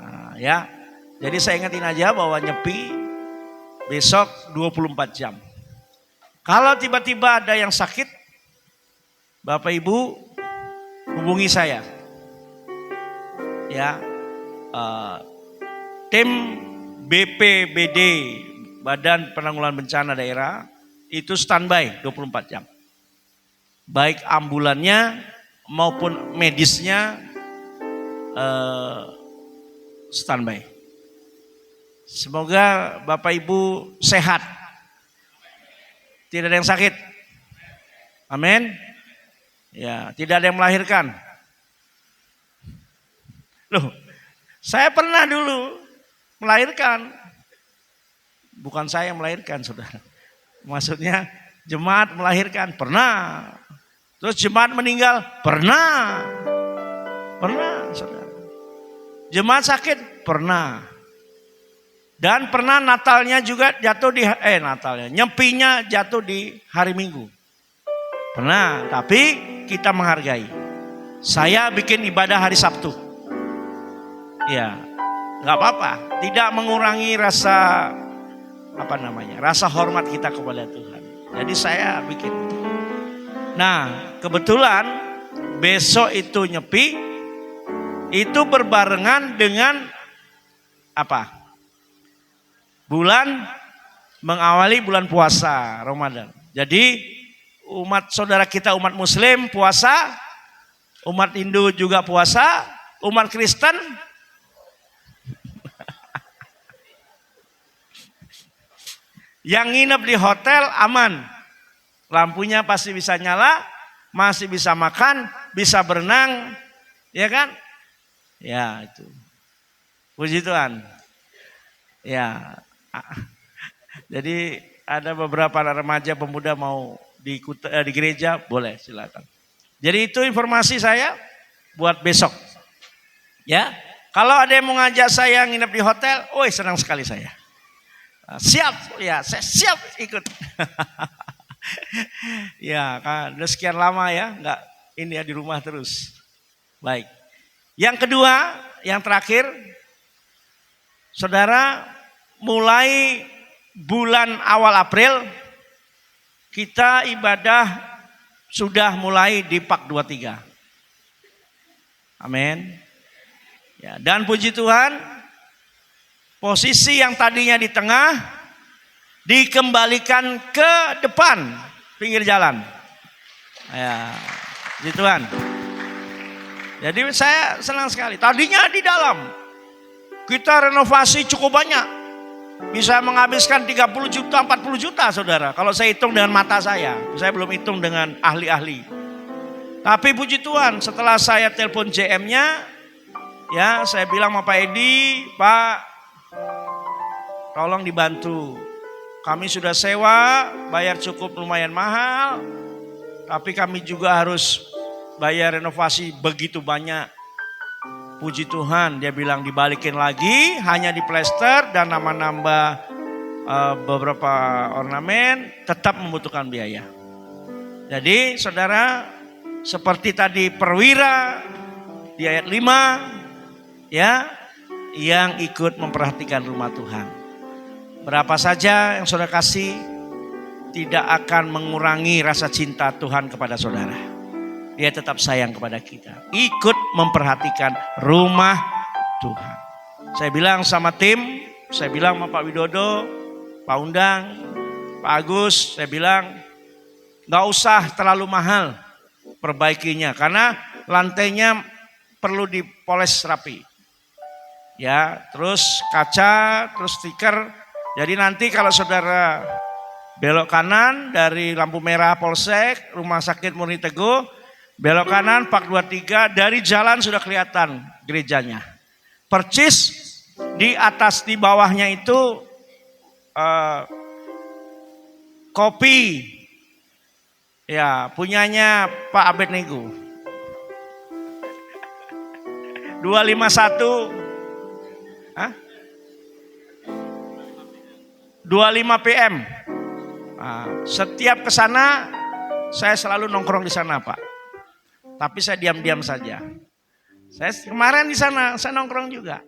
Nah, ya. Jadi saya ingetin aja bahwa nyepi besok 24 jam. Kalau tiba-tiba ada yang sakit, Bapak Ibu hubungi saya. Ya, tim BPBD, Badan Penanggulangan Bencana Daerah, itu standby 24 jam. Baik ambulannya maupun medisnya standby. Semoga Bapak Ibu sehat. Tidak ada yang sakit. Amin. Ya, tidak ada yang melahirkan. Loh, saya pernah dulu melahirkan. Bukan saya yang melahirkan, saudara. Maksudnya jemaat melahirkan, pernah. Terus jemaat meninggal, pernah. Pernah, saudara. Jemaat sakit, pernah. Dan pernah Natalnya juga jatuh nyepinya jatuh di hari Minggu. Pernah, tapi kita menghargai. Saya bikin ibadah hari Sabtu. Ya, nggak apa-apa. Tidak mengurangi rasa rasa hormat kita kepada Tuhan. Jadi saya bikin. Nah, kebetulan besok itu nyepi, itu berbarengan dengan apa? Mengawali bulan puasa Ramadan. Jadi umat saudara kita umat Muslim puasa, umat Hindu juga puasa, umat Kristen yang nginep di hotel aman. Lampunya pasti bisa nyala, masih bisa makan, bisa berenang, ya kan? Ya itu. Puji Tuhan. Ya. Jadi ada beberapa remaja pemuda mau di gereja, boleh silakan. Jadi itu informasi saya buat besok. Ya, kalau ada yang mau ngajak saya nginep di hotel, senang sekali saya. Siap, ya saya siap ikut. Ya kan, udah sekian lama ya, nggak ini ya di rumah terus. Baik. Yang kedua, yang terakhir, saudara, mulai bulan awal April kita ibadah sudah mulai di PAK 23. Amin. Ya, dan puji Tuhan, posisi yang tadinya di tengah dikembalikan ke depan pinggir jalan. Ya, puji Tuhan. Jadi saya senang sekali. Tadinya di dalam kita renovasi cukup banyak. Bisa menghabiskan 30 juta, 40 juta saudara. Kalau saya hitung dengan mata saya belum hitung dengan ahli-ahli. Tapi puji Tuhan setelah saya telepon JM-nya, ya saya bilang sama Pak Edi, Pak tolong dibantu. Kami sudah sewa, bayar cukup lumayan mahal. Tapi kami juga harus bayar renovasi begitu banyak. Puji Tuhan, dia bilang dibalikin lagi, hanya diplester dan nambah beberapa ornamen, tetap membutuhkan biaya. Jadi saudara, seperti tadi perwira di ayat 5, ya, yang ikut memperhatikan rumah Tuhan. Berapa saja yang saudara kasih tidak akan mengurangi rasa cinta Tuhan kepada saudara. Dia tetap sayang kepada kita. Ikut memperhatikan rumah Tuhan. Saya bilang sama tim, saya bilang sama Pak Widodo, Pak Undang, Pak Agus, saya bilang gak usah terlalu mahal perbaikinya. Karena lantainya perlu dipoles rapi. Ya, terus kaca, terus stiker. Jadi nanti kalau saudara belok kanan dari lampu merah Polsek, Rumah Sakit Murni Teguh, belok kanan Pak 23, dari jalan sudah kelihatan gerejanya. Percis di atas di bawahnya itu kopi, ya punyanya Pak Abednego. 251, 25 PM. Nah, setiap ke sana saya selalu nongkrong di sana, Pak. Tapi saya diam-diam saja. Saya kemarin di sana, saya nongkrong juga.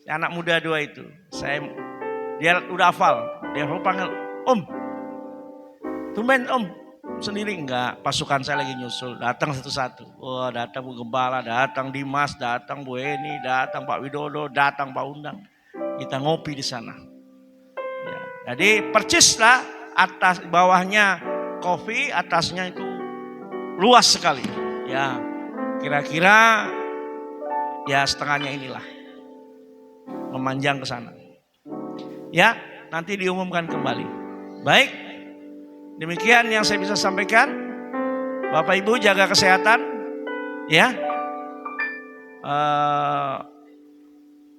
Si anak muda 2 itu, dia udah hafal. Dia panggil, Om. Tumben Om. Sendiri enggak, pasukan saya lagi nyusul. Datang satu-satu. Wah, datang Bu Gembala, datang Dimas, datang Bu Eni, datang Pak Widodo, datang Pak Undang. Kita ngopi di sana. Ya, jadi percis lah, atas bawahnya kopi, atasnya itu luas sekali. Ya, kira-kira ya setengahnya inilah, memanjang ke sana. Ya, nanti diumumkan kembali. Baik, demikian yang saya bisa sampaikan. Bapak Ibu jaga kesehatan, ya.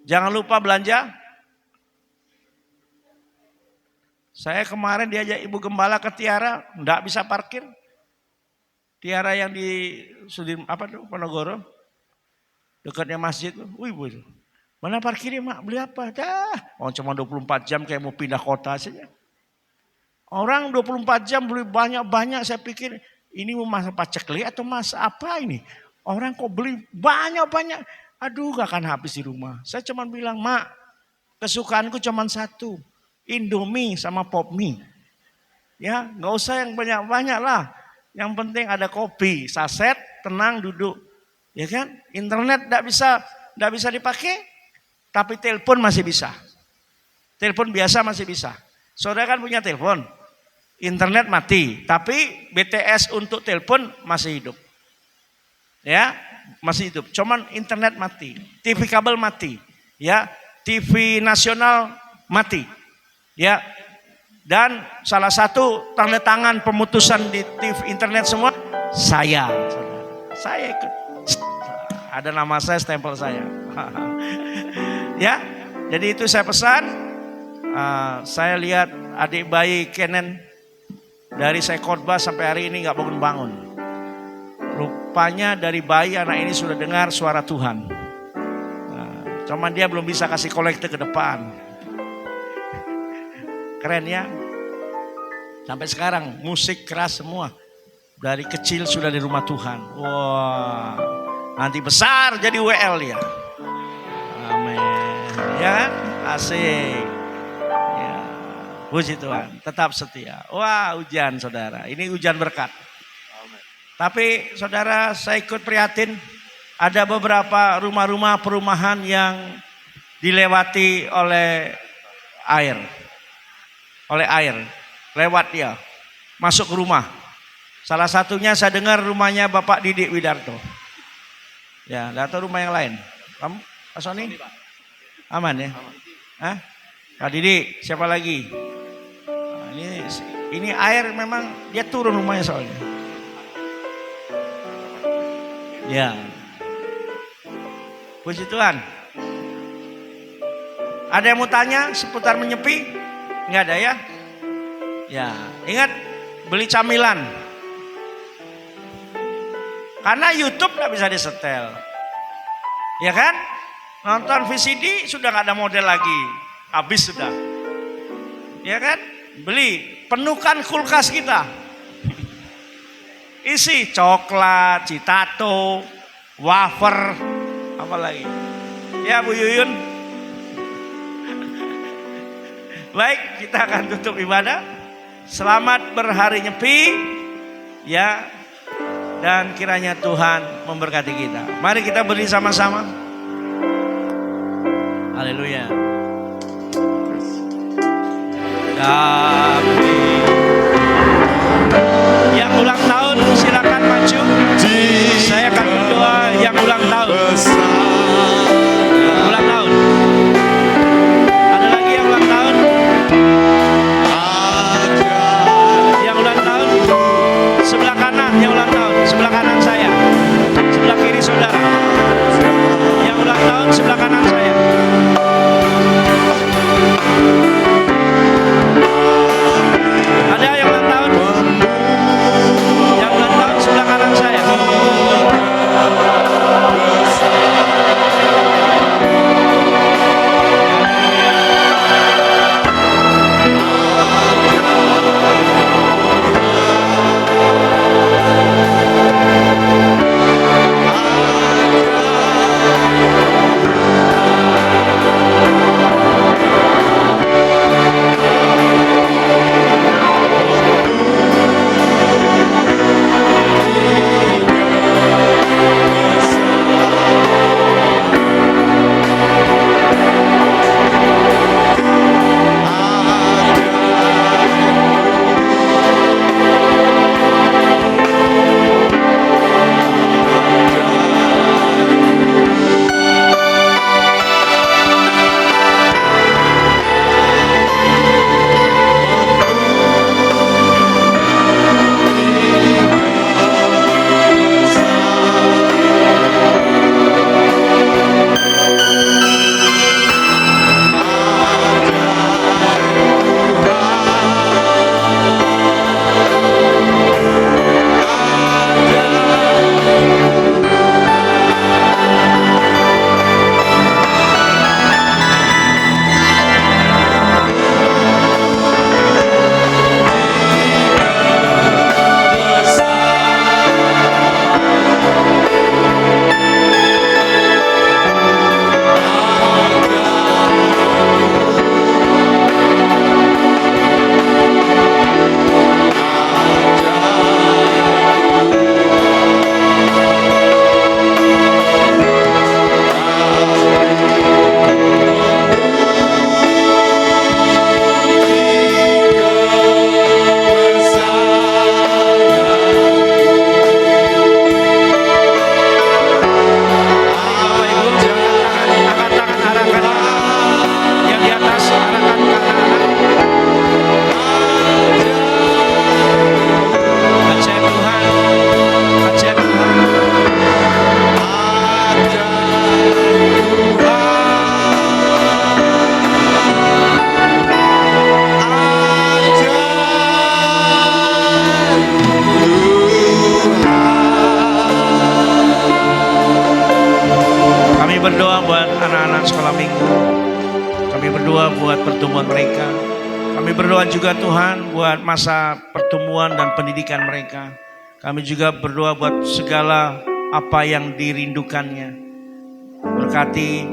Jangan lupa belanja. Saya kemarin diajak Ibu Gembala ke Tiara, enggak bisa parkir. Tiara yang di Ponorogo, dekatnya masjid. Wih, Bu, mana parkirnya, Mak? Beli apa? Dah, cuma 24 jam kayak mau pindah kota saja. Orang 24 jam beli banyak-banyak, saya pikir ini mau masa pacekli atau masa apa ini? Orang kok beli banyak-banyak, aduh gak akan habis di rumah. Saya cuma bilang, Mak, kesukaanku cuma satu. Indomie sama pop mie. Ya, nggak usah yang banyak-banyak lah. Yang penting ada kopi, saset, tenang duduk. Ya kan? Internet enggak bisa dipakai, tapi telepon masih bisa. Telepon biasa masih bisa. Saudara kan punya telepon. Internet mati, tapi BTS untuk telepon masih hidup. Ya, masih hidup. Cuman internet mati, TV kabel mati, ya, TV nasional mati. Ya, dan salah satu tanda tangan pemutusan di TV internet semua saya ikut. Ada nama saya, stempel saya. Ya, jadi itu saya pesan. Saya lihat adik bayi Kenen dari saya khotbah sampai hari ini nggak bangun-bangun. Rupanya dari bayi anak ini sudah dengar suara Tuhan. Cuman dia belum bisa kasih kolekte ke depan. Keren ya. Sampai sekarang musik keras semua. Dari kecil sudah di rumah Tuhan. Wah, nanti besar jadi WL ya. Amin. Ya kan? Asik. Ya. Puji Tuhan. Tetap setia. Wah, hujan saudara. Ini hujan berkat. Tapi saudara, saya ikut prihatin. ada beberapa rumah-rumah perumahan yang dilewati oleh air. Oleh air, lewat dia, masuk ke rumah. Salah satunya saya dengar rumahnya Bapak Didik Widarto. Ya, nggak tahu rumah yang lain. Kamu, Pak Sony? Aman ya? Hah? Pak Didik, siapa lagi? Nah, ini air memang dia turun rumahnya soalnya. Ya. Puji Tuhan. Ada yang mau tanya seputar menyepi? Enggak ada ya? Ya, ingat beli camilan. Karena YouTube nggak bisa disetel. Ya kan? Nonton VCD sudah nggak ada model lagi. Habis sudah. Ya kan? Beli, penuhkan kulkas kita. Isi coklat, citato, wafer, apa lagi? Ya Bu Yuyun. Baik, kita akan tutup ibadah. Selamat berhari nyepi. Ya. Dan kiranya Tuhan memberkati kita. Mari kita berdiri sama-sama. Haleluya. Yang ulang tahun silakan maju. Saya akan berdoa yang ulang tahun. Ulang tahun. Ada lagi yang ulang tahun? Yang ulang tahun. Sebelah kanan yang ulang tahun. Sebelah kanan saya. Sebelah kiri saudara. Yang ulang tahun sebelah kanan saya. Ada yang ulang tahun? Yang ulang tahun sebelah kanan saya. Juga Tuhan buat masa pertemuan dan pendidikan mereka. Kami juga berdoa buat segala apa yang dirindukannya. Berkati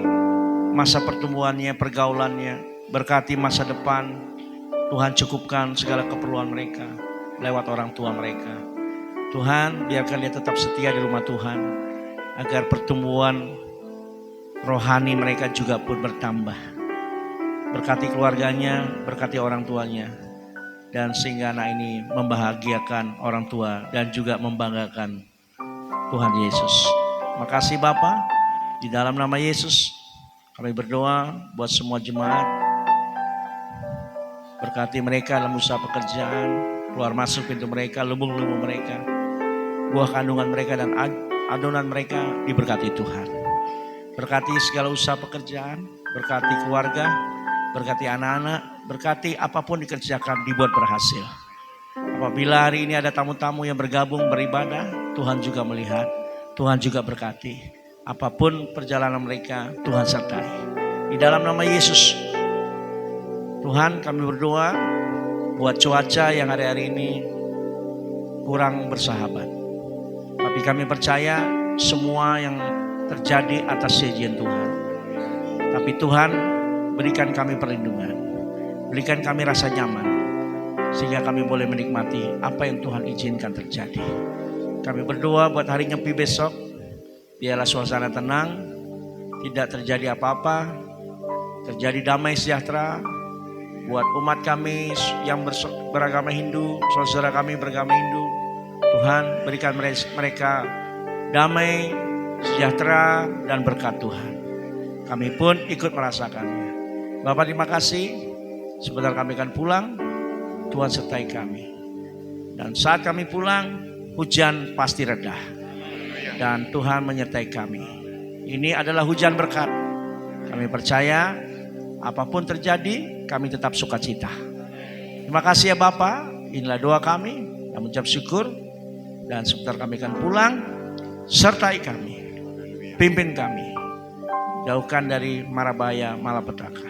masa pertemuannya, pergaulannya. Berkati masa depan. Tuhan cukupkan segala keperluan mereka lewat orang tua mereka. Tuhan biarkan dia tetap setia di rumah Tuhan. agar pertumbuhan rohani mereka juga pun bertambah. Berkati keluarganya, berkati orang tuanya, dan sehingga anak ini membahagiakan orang tua dan juga membanggakan Tuhan Yesus. Makasih Bapa, di dalam nama Yesus kami berdoa buat semua jemaat. Berkati mereka dalam usaha pekerjaan, keluar masuk pintu mereka, lubung-lubung mereka, buah kandungan mereka dan adonan mereka diberkati Tuhan. Berkati segala usaha pekerjaan, berkati keluarga, berkati anak-anak, berkati apapun dikerjakan dibuat berhasil. Apabila hari ini ada tamu-tamu yang bergabung beribadah, Tuhan juga melihat, Tuhan juga berkati. Apapun perjalanan mereka, Tuhan sertai. Di dalam nama Yesus, Tuhan kami berdoa buat cuaca yang hari-hari ini kurang bersahabat. Tapi kami percaya semua yang terjadi atas izin Tuhan. Tapi Tuhan berikan kami perlindungan, berikan kami rasa nyaman, sehingga kami boleh menikmati apa yang Tuhan izinkan terjadi. Kami berdoa buat hari Nyepi besok, biarlah suasana tenang, tidak terjadi apa-apa, terjadi damai sejahtera. Buat umat kami yang beragama Hindu, saudara kami beragama Hindu, Tuhan berikan mereka damai, sejahtera, dan berkat Tuhan. Kami pun ikut merasakannya. Bapak terima kasih, sebentar kami akan pulang, Tuhan sertai kami. Dan saat kami pulang, hujan pasti reda. Dan Tuhan menyertai kami. Ini adalah hujan berkat. Kami percaya apapun terjadi, kami tetap sukacita. Terima kasih ya Bapak. Inilah doa kami. Kami mengucap syukur. Dan sebentar kami akan pulang. Sertai kami. Pimpin kami. Jauhkan dari mara bahaya malapetaka.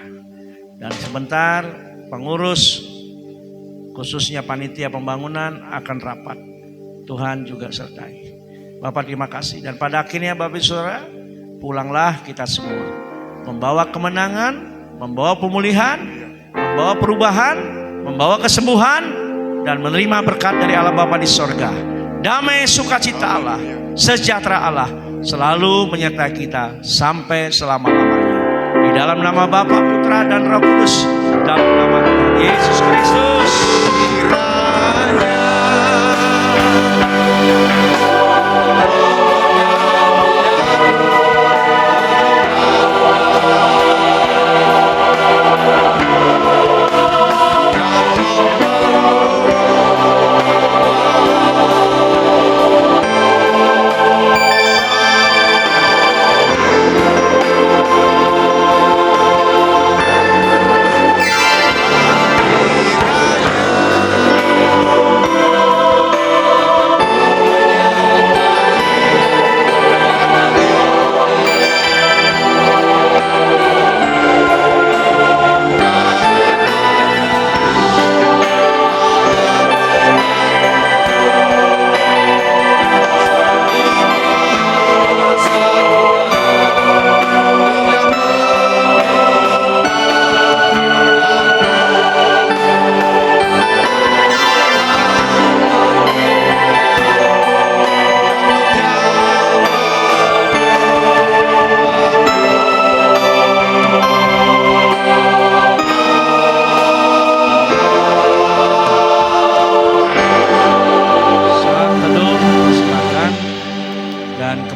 Dan sebentar pengurus, khususnya panitia pembangunan akan rapat. Tuhan juga sertai. Bapak terima kasih. Dan pada akhirnya Bapak Saudara, pulanglah kita semua. Membawa kemenangan, membawa pemulihan, membawa perubahan, membawa kesembuhan, dan menerima berkat dari Allah Bapa di sorga. Damai sukacita Allah, sejahtera Allah selalu menyertai kita sampai selama-lamanya. Di dalam nama Bapa, Putra, dan Roh Kudus, dalam nama Tuhan Yesus Kristus.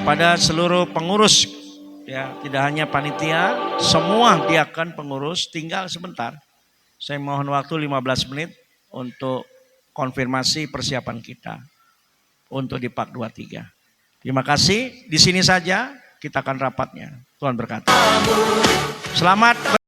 Kepada seluruh pengurus, ya tidak hanya panitia, semua diakan pengurus, tinggal sebentar. Saya mohon waktu 15 menit untuk konfirmasi persiapan kita untuk di PAK 23. Terima kasih, di sini saja kita akan rapatnya. Tuhan berkati. Selamat